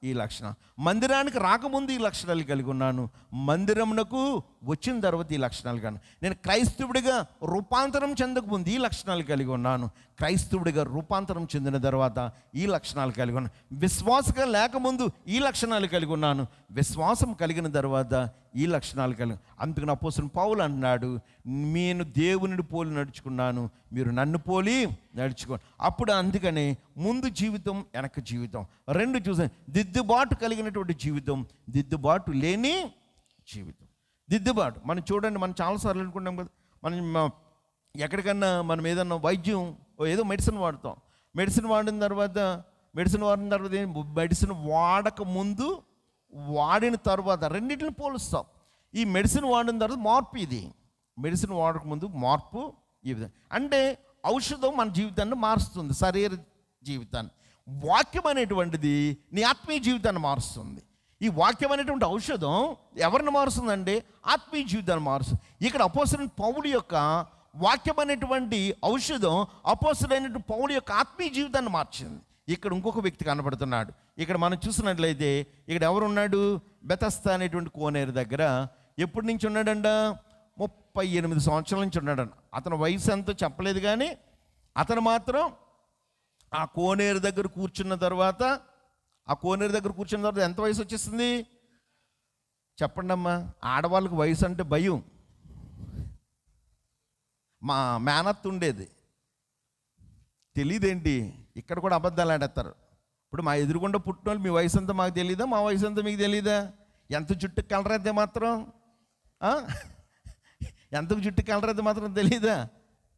Speaker 1: ఈ లక్షణం. మందిరానికి రాకముందు ఈ లక్షణాలు కలిగి ఉన్నాను, మందిరమునకు వచ్చిన తర్వాత ఈ లక్షణాలు కాను. నేను క్రైస్తవుడిగా రూపాంతరం చెందకముందు ఈ లక్షణాలు కలిగి ఉన్నాను, క్రైస్తవుడిగా రూపాంతరం చెందిన తర్వాత ఈ లక్షణాలు కలిగి ఉన్నాను. విశ్వాసంగా లేకముందు ఈ లక్షణాలు కలిగి ఉన్నాను, విశ్వాసం కలిగిన తర్వాత ఈ లక్షణాలు కలిగి. అందుకని అపోస్తలుడైన పౌలు అన్నాడు, నేను దేవునిని పోలి నడుచుకున్నాను, మీరు నన్ను పోలి నడుచుకోండి. అప్పుడు అందుకని ముందు జీవితం వెనక జీవితం రెండు చూసాను. దిద్దుబాటు కలిగినటువంటి జీవితం, దిద్దుబాటు లేని జీవితం. దిద్దుబాటు మనం చూడండి, మనం చాలాసార్లు అనుకుంటాం కదా, మనం ఎక్కడికన్నా మనం ఏదన్నా వైద్యం ఏదో మెడిసిన్ వాడతాం, మెడిసిన్ వాడిన తర్వాత మెడిసిన్ వాడక ముందు వాడిన తర్వాత రెండింటిని పోలుస్తాం. ఈ మెడిసిన్ వాడిన తర్వాత మార్పు, ఇది మెడిసిన్ వాడకముందు మార్పు. ఈ విధంగా అంటే ఔషధం మన జీవితాన్ని మారుస్తుంది, శరీర జీవితాన్ని. వాక్యం అనేటువంటిది నీ ఆత్మీయ జీవితాన్ని మారుస్తుంది. ఈ వాక్యం అనేటువంటి ఔషధం ఎవరిని మారుస్తుందంటే ఆత్మీయ జీవితాన్ని మారుస్తుంది. ఇక్కడ అపోస్తలుడైన పౌలు యొక్క వాక్యం అనేటువంటి ఔషధం అపోస్తలుడైనటువంటి పౌలు యొక్క ఆత్మీయ జీవితాన్ని మార్చింది. ఇక్కడ ఇంకొక వ్యక్తి కనబడుతున్నాడు. ఇక్కడ మనం చూసినట్లయితే ఇక్కడ ఎవరున్నాడు, బెతస్తా అనేటువంటి కోనేరు దగ్గర ఎప్పటి నుంచి ఉన్నాడంట, 38 సంవత్సరాల నుంచి ఉన్నాడంట. అతని వయసు ఎంతో చెప్పలేదు, కానీ అతను మాత్రం ఆ కోనేరు దగ్గర కూర్చున్న తర్వాత ఎంత వయసు వచ్చేసింది చెప్పండి అమ్మా. ఆడవాళ్ళకి వయసు అంటే భయం. మా మేనత్ ఉండేది, తెలియదేంటి, ఇక్కడ కూడా అబద్ధాలు ఆడేస్తారు. ఇప్పుడు మా ఎదురుగుండా పుట్టిన వాళ్ళు మీ వయసు అంతా మాకు తెలియదా, మా వయసు అంతా మీకు తెలియదా, ఎంత జుట్టుకు కలరైతే మాత్రం ఎంతకు జుట్టుకు కలరైతే మాత్రం తెలియదా,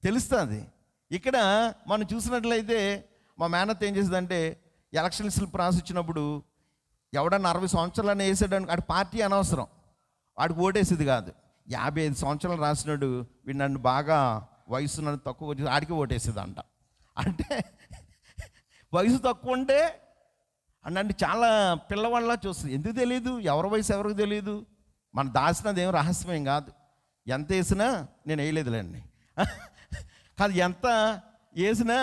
Speaker 1: తెలుస్తుంది. ఇక్కడ మనం చూసినట్లయితే మా మేనత్ ఏం చేసేదంటే, ఎలక్షన్స్ ప్రాసెస్ వచ్చినప్పుడు ఎవడన్నా 60 సంవత్సరాలని వేసాడు, ఆడి పార్టీ అనవసరం, వాడికి ఓటేసేది కాదు. 55 సంవత్సరాలు రాసినాడు, వీడు నన్ను బాగా వయసు నన్ను తక్కువ వచ్చి ఆడికి ఓటేసేదంట. అంటే వయసు తక్కువ ఉంటే అంటే చాలా పిల్లవాళ్ళ చూస్తుంది. ఎందుకు తెలియదు, ఎవరి వయసు ఎవరికి తెలియదు. మన దాచినది ఏం రహస్యమేం కాదు. ఎంత వేసినా నేను వేయలేదులేండి కాదు, ఎంత వేసినా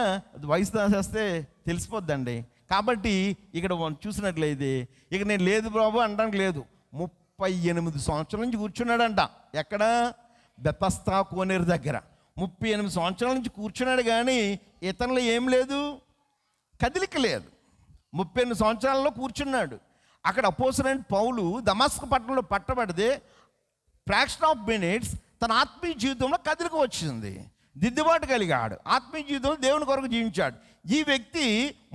Speaker 1: వయసు దాచేస్తే తెలిసిపోద్దండి. కాబట్టి ఇక్కడ చూసినట్లయితే ఇక నేను లేదు బాబు అనడానికి లేదు. 38 సంవత్సరాల నుంచి కూర్చున్నాడంట. ఎక్కడ, బెతస్తా కోనేరు దగ్గర 38 సంవత్సరాల నుంచి కూర్చున్నాడు, కానీ ఇతనిలో ఏం లేదు, కదిలిక లేదు. 38 సంవత్సరాల్లో కూర్చున్నాడు. అక్కడ అపోస్తలుడైన పౌలు దమస్కు పట్టణంలో పట్టబడితే ఫ్రాక్షన్ ఆఫ్ మినిట్స్ తన ఆత్మీయ జీవితంలో కదిలిక వచ్చింది, దిద్దుబాటు కలిగాడు, ఆత్మీయ జీవితంలో దేవుని కొరకు జీవించాడు. ఈ వ్యక్తి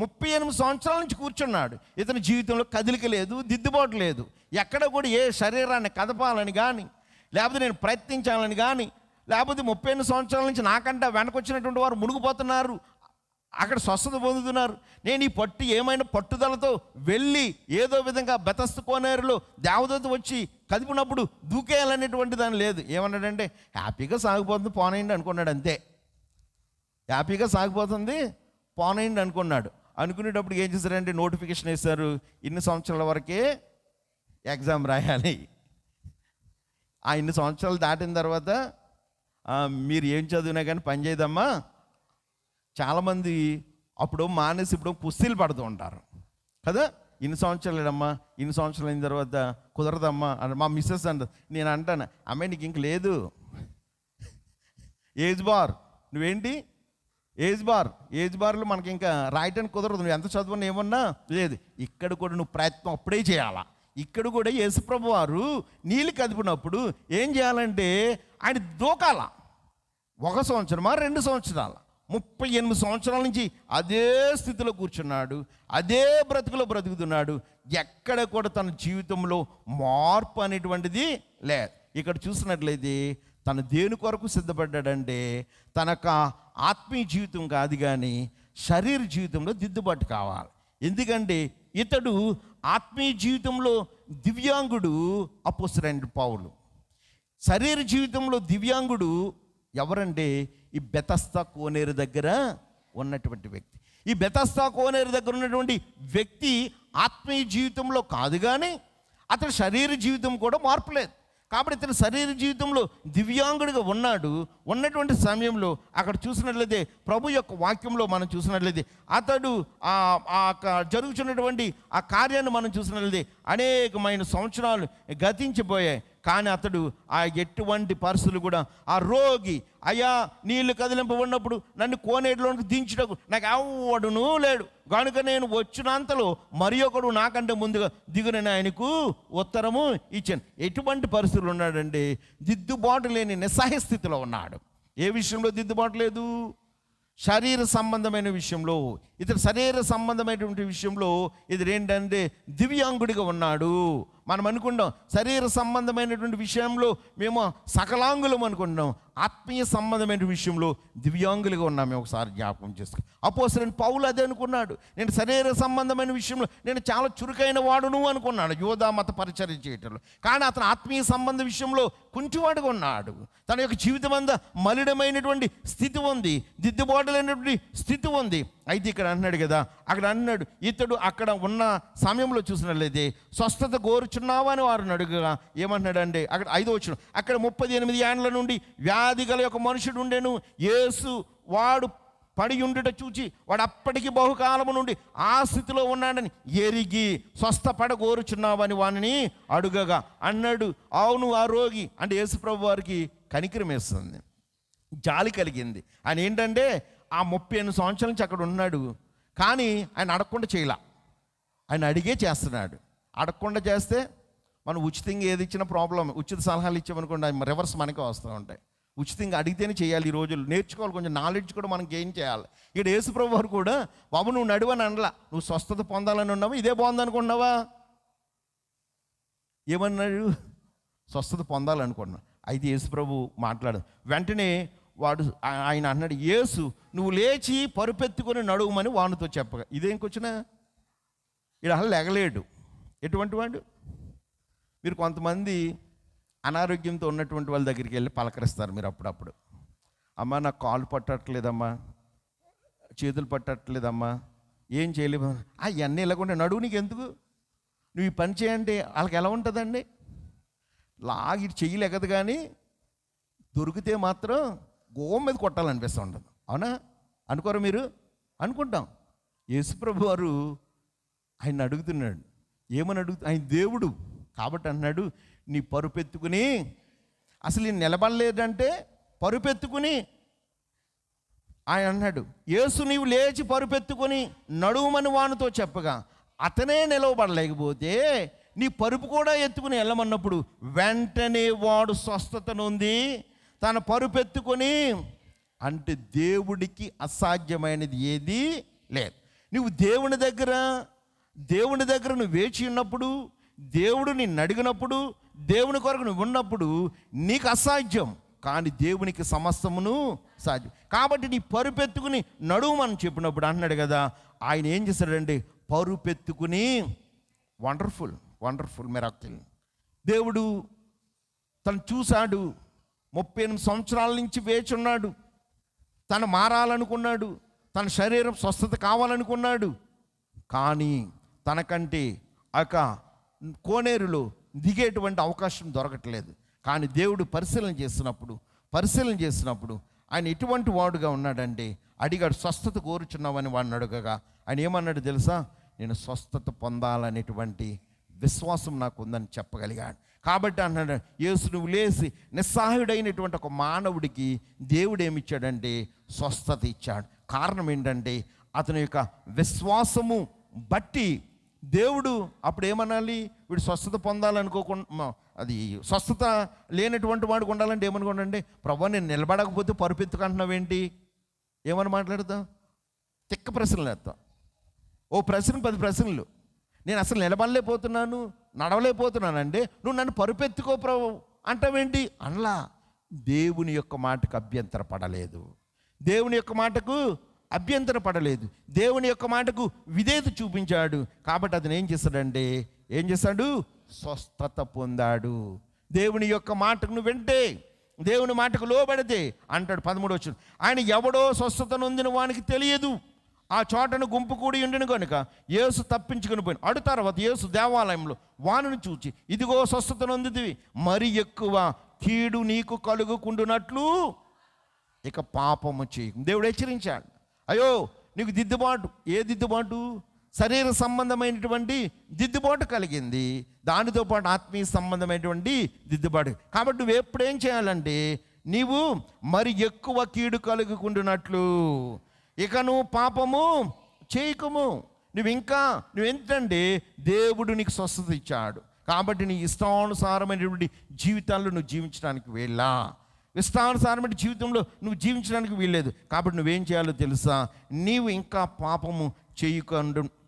Speaker 1: 38 సంవత్సరాల నుంచి కూర్చున్నాడు, ఇతని జీవితంలో కదిలిక లేదు, దిద్దుబాటు లేదు. ఎక్కడ కూడా ఏ శరీరాన్ని కదపాలని కానీ, లేకపోతే నేను ప్రయత్నించాలని కానీ, లేకపోతే 38 సంవత్సరాల నుంచి నాకంటే వెనకొచ్చినటువంటి వారు మునిగిపోతున్నారు, అక్కడ స్వస్థత పొందుతున్నారు. నేను ఈ ఏమైనా పట్టుదలతో వెళ్ళి ఏదో విధంగా బెతస్తా కోనేరులో దేవదూత వచ్చి కదిపినప్పుడు దూకేయాలనేటువంటి దాని లేదు. ఏమన్నాడంటే, హ్యాపీగా సాగిపోతుంది పోనేయండి అనుకున్నాడు, అంతే. హ్యాపీగా సాగిపోతుంది పోనేయండి అనుకున్నాడు. అనుకునేటప్పుడు ఏం చేశారంటే, నోటిఫికేషన్ వేశారు, ఇన్ని సంవత్సరాల వరకే ఎగ్జామ్ రాయాలి. ఆ ఇన్ని సంవత్సరాలు దాటిన తర్వాత మీరు ఏం చదివినా కానీ పని చేయదమ్మా. చాలామంది అప్పుడు మానేసి ఇప్పుడు కుస్తీలు పడుతూ ఉంటారు కదా, ఇన్ని సంవత్సరాలు లేదమ్మా, ఇన్ని సంవత్సరాలు అయిన తర్వాత కుదరదమ్మా అని మా మిస్సెస్ అంటారు. నేను అంటాను, అమ్మాయి నీకు ఇంక లేదు, ఏజ్ బార్, నువ్వేంటి ఏజ్ బార్లో మనకి ఇంకా రాయటానికి కుదరదు. నువ్వు ఎంత చదువున్నా ఏమన్నా లేదు. ఇక్కడ కూడా నువ్వు ప్రయత్నం అప్పుడే చేయాలా. ఇక్కడ కూడా యేసుప్రభు వారు నీళ్ళు కదిపినప్పుడు ఏం చేయాలంటే ఆయన దూకాల. 1 సంవత్సరమా 2 సంవత్సరాల 38 సంవత్సరాల నుంచి అదే స్థితిలో కూర్చున్నాడు, అదే బ్రతుకులో బ్రతుకుతున్నాడు. ఎక్కడ కూడా తన జీవితంలో మార్పు అనేటువంటిది లేదు. ఇక్కడ చూసినట్లయితే తను దేని కొరకు సిద్ధపడ్డాడంటే తనకు ఆత్మీయ జీవితం కాదు కానీ శరీర జీవితంలో దిద్దుబాటు కావాలి. ఎందుకంటే ఇతడు ఆత్మీయ జీవితంలో దివ్యాంగుడు అపోస్తలుడైన పౌలు, శరీర జీవితంలో దివ్యాంగుడు ఎవరంటే ఈ బెతస్దా కోనేరు దగ్గర ఉన్నటువంటి వ్యక్తి. ఈ బెతస్దా కోనేరు దగ్గర ఉన్నటువంటి వ్యక్తి ఆత్మీయ జీవితంలో కాదు కానీ అతని శరీర జీవితం కూడా మార్పులేదు. కాబట్టి ఇతని శరీర జీవితంలో దివ్యాంగుడిగా ఉన్నటువంటి సమయంలో అక్కడ చూసినట్లయితే ప్రభు యొక్క వాక్యంలో మనం చూసినట్లయితే అతడు జరుగుతున్నటువంటి ఆ కార్యాన్ని మనం చూసినట్లయితే అనేకమైన సంవత్సరాలు గతించిపోయాయి. కానీ అతడు ఆ ఎటువంటి పరిస్థితులు కూడా ఆ రోగి, అయ్యా నీళ్లు కదిలింపబడినప్పుడు నన్ను కోనేటిలోకి దించుటకు నాకు ఎవడునూ లేడు కనుక నేను వచ్చినంతలో మరి ఒకడు నాకంటే ముందుగా దిగునని ఆయనకు ఉత్తరము ఇచ్చాను. ఎటువంటి పరిస్థితులు ఉన్నాడంటే దిద్దుబాటు లేని నిస్సహాయ స్థితిలో ఉన్నాడు. ఏ విషయంలో దిద్దుబాటు లేదు? శరీర సంబంధమైన విషయంలో. ఇతడు శరీర సంబంధమైనటువంటి విషయంలో ఇది ఏంటంటే దివ్యాంగుడిగా ఉన్నాడు. మనం అనుకుంటాం శరీర సంబంధమైనటువంటి విషయంలో మేము సకలాంగులం అనుకుంటున్నాం, ఆత్మీయ సంబంధమైన విషయంలో దివ్యాంగులుగా ఉన్నాం. మేము ఒకసారి జ్ఞాపకం చేసుకో. అపోస్తలుడైన పౌలు అదే అనుకున్నాడు. నేను శరీర సంబంధమైన విషయంలో నేను చాలా చురుకైన వాడును అనుకున్నాడు యోధా మత పరిచర్య చేయటంలో. కానీ అతను ఆత్మీయ సంబంధ విషయంలో కుంటివాడుగా ఉన్నాడు. తన యొక్క జీవితం అంతా మలినమైనటువంటి స్థితి ఉంది, దిద్దుబాటు లేనటువంటి స్థితి ఉంది. అయితే ఇక్కడ అన్నాడు కదా, అక్కడ అన్నాడు ఇతడు అక్కడ ఉన్న సమయంలో చూసినట్లయితే స్వస్థత కోరుచున్నావా అని వారిని అడుగుగా ఏమన్నాడంటే అక్కడ 5వ వచనం, అక్కడ 38 ఏండ్ల నుండి వ్యాధి గల ఒక మనుషుడు ఉండెను. యేసు వాడు పడి ఉండుట చూచి వాడు అప్పటికి బహుకాలము నుండి ఆ స్థితిలో ఉన్నాడని ఎరిగి స్వస్థపడ కోరుచున్నావని వాడిని అడుగగా అన్నాడు, అవును ఆ రోగి అంటే యేసుప్రభు వారికి కనికరం వేస్తుంది, జాలి కలిగింది. ఆయన ఏంటంటే ఆ 38 సంవత్సరాల నుంచి అక్కడ ఉన్నాడు. కానీ ఆయన అడగకుండా చేయలా, ఆయన అడిగే చేస్తున్నాడు. అడగకుండా చేస్తే మనం ఉచితంగా ఏది ఇచ్చినా ప్రాబ్లం. ఉచిత సలహాలు ఇచ్చామనుకోండి అవి రివర్స్ మనకే వస్తూ ఉంటాయి. ఉచితంగా అడిగితేనే చేయాలి. ఈ రోజులు నేర్చుకోవాలి, కొంచెం నాలెడ్జ్ కూడా మనం గెయిన్ చేయాలి. ఇక్కడ యేసుప్రభు వారు కూడా బాబు నువ్వు నడువని అనలా, నువ్వు స్వస్థత పొందాలని ఉన్నావా, ఇదే బాగుందనుకున్నావా, ఏమన్నాడు స్వస్థత పొందాలనుకున్నా. అయితే యేసుప్రభు మాట్లాడు వెంటనే వాడు ఆయన అన్నాడు, యేసు నువ్వు లేచి పరుపెత్తుకొని నడువుమని వానితో చెప్పగా. ఇదేం కూర్చున్నా ఇక్కడ అసలు లెగలేడు. ఎటువంటి వాడు? మీరు కొంతమంది అనారోగ్యంతో ఉన్నటువంటి వాళ్ళ దగ్గరికి వెళ్ళి పలకరిస్తారు మీరు అప్పుడప్పుడు. అమ్మా నాకు కాలు పట్టట్లేదమ్మా, చేతులు పట్టట్లేదమ్మా, ఏం చేయలేము. ఇవన్నీ ఇలాగుంటే నడువు నీకు ఎందుకు, నువ్వు ఈ పని చేయంటే వాళ్ళకి ఎలా ఉంటుందండి? లాగి చెయ్యలేకదు కానీ దొరికితే మాత్రం గోం మీద కొట్టాలనిపిస్తూ ఉంటుంది. అవునా? అనుకోరు మీరు? అనుకుంటాం. యేసుప్రభు వారు ఆయన అడుగుతున్నాడు. ఏమని ఆయన దేవుడు కాబట్టి అన్నాడు, నీ పరుపెత్తుకుని అసలు నేను నిలబడలేదంటే పరుపెత్తుకుని ఆయన అన్నాడు, యేసు నీవు లేచి పరుపెత్తుకొని నడువుమని వానితో చెప్పగా అతనే నిలవబడలేకపోతే నీ పరుపు కూడా ఎత్తుకుని వెళ్ళమన్నప్పుడు వెంటనే వాడు స్వస్థత నొంది తన పరుపెత్తుకొని. అంటే దేవుడికి అసాధ్యమైనది ఏది లేదు. నువ్వు దేవుని దగ్గర నువ్వు వేచి ఉన్నప్పుడు, దేవుడు నిన్ను అడిగినప్పుడు, దేవుని కొరకు నువ్వు ఉన్నప్పుడు నీకు అసాధ్యం, కానీ దేవునికి సమస్తమును సాధ్యం. కాబట్టి నీ పరుపెత్తుకుని నడుమని చెప్పినప్పుడు అన్నాడు కదా, ఆయన ఏం చేశాడంటే పరుపెత్తుకుని వండర్ఫుల్ మిరాకిల్. దేవుడు తను చూశాడు. 38 సంవత్సరాల నుంచి వేచి ఉన్నాడు. తను మారాలనుకున్నాడు, తన శరీరం స్వస్థత కావాలనుకున్నాడు. కానీ తనకంటే కోనేరులో దిగేటువంటి అవకాశం దొరకట్లేదు. కానీ దేవుడు పరిశీలన చేసినప్పుడు ఆయన ఎటువంటి వాడుగా ఉన్నాడంటే అడిగాడు, స్వస్థత కోరుచున్నామని వాడిని అడగగా ఆయన ఏమన్నాడు తెలుసా? నేను స్వస్థత పొందాలనేటువంటి విశ్వాసం నాకు ఉందని చెప్పగలిగాడు. కాబట్టి అన్నాడు, యేసు నువ్వు లేచి నిస్సహాయుడైనటువంటి ఒక మానవుడికి దేవుడు ఏమిచ్చాడంటే స్వస్థత ఇచ్చాడు. కారణం ఏంటంటే అతని యొక్క విశ్వాసము బట్టి దేవుడు అప్పుడు ఏమనాలి, వీడు స్వస్థత పొందాలనుకోకుండా, అది స్వస్థత లేనటువంటి వాడికి ఉండాలంటే ఏమనుకోండి, ప్రభు నేను నిలబడకపోతే పరుపెత్తుకుంటున్నావేంటి, ఏమని మాట్లాడతావు, తిక్క ప్రశ్నలు వేస్తావు. ఓ ప్రశ్న 10 ప్రశ్నలు, నేను అసలు నిలబడలేకపోతున్నాను, నడవలేకపోతున్నాను అంటే నువ్వు నన్ను పరుపెత్తుకో ప్రభు అంటావేంటి అనలా. దేవుని యొక్క మాటకు అభ్యంతర పడలేదు, దేవుని యొక్క మాటకు అభ్యంతర పడలేదు, దేవుని యొక్క మాటకు విధేయత చూపించాడు. కాబట్టి అతను ఏం చేశాడు, స్వస్థత పొందాడు. దేవుని యొక్క మాటకు నువ్వు వింటే, దేవుని మాటకు లోబడితే అంటాడు 13వ వచనం, ఆయన ఎవడో స్వస్థత నొందిన వానికి తెలియదు, ఆ చోటను గుంపు కూడి ఉండిన కనుక యేసు తప్పించుకుని పోయిన. అడు తర్వాత యేసు దేవాలయంలో వానిని చూచి, ఇదిగో స్వస్థత నొందితివి, మరి ఎక్కువ కీడు నీకు కలుగుకుండునట్లు ఇక పాపము చేయకు. దేవుడు హెచ్చరించాడు, అయ్యో నీకు దిద్దుబాటు, ఏ దిద్దుబాటు, శరీర సంబంధమైనటువంటి దిద్దుబాటు కలిగింది, దానితో పాటు ఆత్మీయ సంబంధమైనటువంటి దిద్దుబాటు. కాబట్టి నువ్వు ఎప్పుడేం చేయాలంటే, నీవు మరి ఎక్కువ కీడు కలుగుకుంటున్నట్లు ఇక నువ్వు పాపము చేయకము. నువ్వేంటంటే దేవుడు నీకు స్వస్థత ఇచ్చాడు, కాబట్టి నీ ఇష్టానుసారమైనటువంటి జీవితాల్లో నువ్వు జీవించడానికి వెళ్ళా. ఇష్టానుసారమైన జీవితంలో నువ్వు జీవించడానికి వీల్లేదు. కాబట్టి నువ్వేం చేయాలో తెలుసా, నీవు ఇంకా పాపము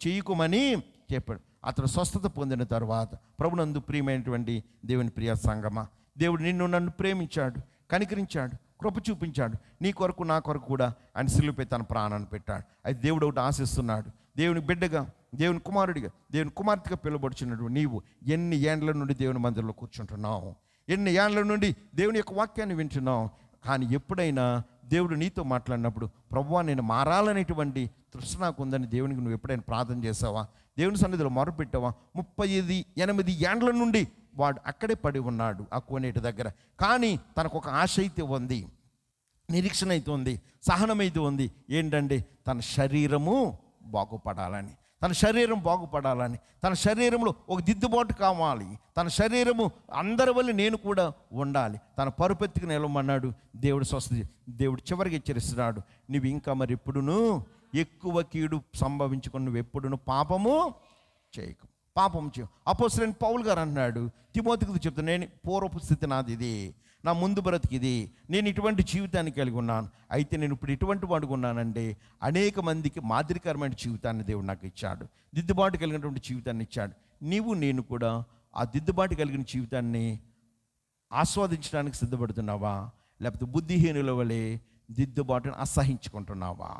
Speaker 1: చేయకుమని చెప్పాడు. అతడు స్వస్థత పొందిన తర్వాత, ప్రభునందు ప్రియమైనటువంటి దేవుని ప్రియ సంగమా, దేవుడు నిన్ను నన్ను ప్రేమించాడు, కనికరించాడు, కృప చూపించాడు. నీ కొరకు నా కొరకు కూడా ఆయన సిలువపై తన ప్రాణాన్ని పెట్టాడు. అయితే దేవుడు ఒకటి ఆశిస్తున్నాడు, దేవుని బిడ్డగా, దేవుని కుమారుడిగా, దేవుని కుమార్తెగా పిలువబడుచున్నట్టు నీవు ఎన్ని ఏండ్ల నుండి దేవుని మందిరంలో కూర్చుంటున్నావు, ఎన్ని ఏండ్ల నుండి దేవుని యొక్క వాక్యాన్ని వింటున్నావు. కానీ ఎప్పుడైనా దేవుడు నీతో మాట్లాడినప్పుడు, ప్రభువా నేను మారాలనేటువంటి తృష్ణ నాకు ఉందని దేవునికి నువ్వు ఎప్పుడైనా ప్రార్థన చేసావా, దేవుని సన్నిధిలో మొరపెట్టావా? 38 ఏండ్ల నుండి వాడు అక్కడే పడి ఉన్నాడు ఆ కోనేటి దగ్గర. కానీ తనకు ఒక ఆశ అయితే ఉంది, నిరీక్షణ అయితే ఉంది, సహనం అయితే ఉంది. ఏంటంటే తన శరీరము బాగుపడాలని, తన శరీరం బాగుపడాలని, తన శరీరంలో ఒక దిద్దుబాటు కావాలి, తన శరీరము అందరి వల్ల నేను కూడా ఉండాలి, తన పరుపెత్తుకు నిలవమన్నాడు. దేవుడు చివరికి హెచ్చరిస్తున్నాడు, నువ్వు ఇంకా మరి ఎప్పుడును ఎక్కువ కీడు సంభవించుకొని నువ్వు ఎప్పుడును పాపము చేయకు, పాపం చేయ. అపోస్తలుడైన పౌలు గారు అన్నాడు తిమోతికి చెప్తాను, నేను పూర్వపు స్థితి నాది ఇది, నా ముందు బ్రతికిది, నేను ఇటువంటి జీవితాన్ని కలిగి ఉన్నాను. అయితే నేను ఇప్పుడు ఇటువంటి వాడుగా ఉన్నానంటే అనేక మందికి మాదిరికరమైన జీవితాన్ని దేవుడు నాకు ఇచ్చాడు, దిద్దుబాటు కలిగినటువంటి జీవితాన్ని ఇచ్చాడు. నీవు నేను కూడా ఆ దిద్దుబాటు కలిగిన జీవితాన్ని ఆస్వాదించడానికి సిద్ధపడుతున్నావా, లేకపోతే బుద్ధిహీనుల వలె దిద్దుబాటును అసహించుకుంటున్నావా?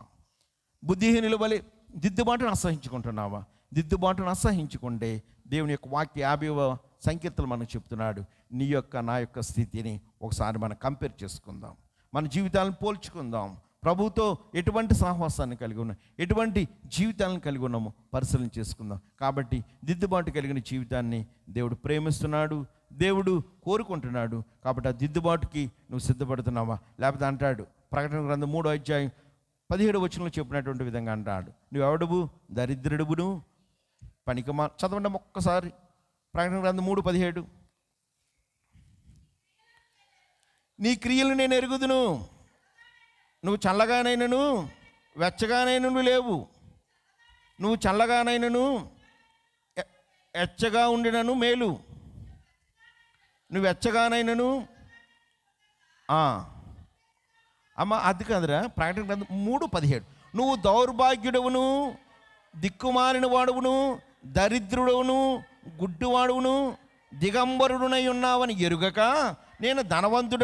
Speaker 1: బుద్ధిహీనుల వలె దిద్దుబాటును అసహించుకుంటున్నావా? దిద్దుబాటును అసహించుకుంటే దేవుని యొక్క వాక్య 50వ సంకీర్తనలు మనకు చెప్తున్నాడు, నీ యొక్క నా యొక్క స్థితిని ఒకసారి మనం కంపేర్ చేసుకుందాం, మన జీవితాలను పోల్చుకుందాం. ప్రభుతో ఎటువంటి సహవాసాన్ని కలిగి ఉన్నాం, ఎటువంటి జీవితాలను కలిగి ఉన్నామో పరిశీలన చేసుకుందాం. కాబట్టి దిద్దుబాటు కలిగిన జీవితాన్ని దేవుడు ప్రేమిస్తున్నాడు, దేవుడు కోరుకుంటున్నాడు. కాబట్టి ఆ దిద్దుబాటుకి నువ్వు సిద్ధపడుతున్నావా? లేకపోతే అంటాడు ప్రకటన గ్రంథం 3వ అధ్యాయం 17వ వచనంలో చెప్పినటువంటి విధంగా అంటాడు, నువ్వెవడువు, దరిద్రుడువును, పనికిమా. చదవండి ఒక్కసారి ప్రకటన గ్రంథం 3:17. నీ క్రియలు నేను ఎరుగుదును, నువ్వు చల్లగానైనను వెచ్చగానైనను లేవు, నువ్వు చల్లగానైనను ఎచ్చగా ఉండినను మేలు, నువ్వు వెచ్చగానైనను అమ్మ అది కాదురా. ప్రకటన గ్రంథం 3:17, నువ్వు దౌర్భాగ్యుడవును, దిక్కుమాలిన వాడువును, దరిద్రుడవును, గుడ్డివాడువును, దిగంబరుడునై ఉన్నావని ఎరుగక నేను ధనవంతుడు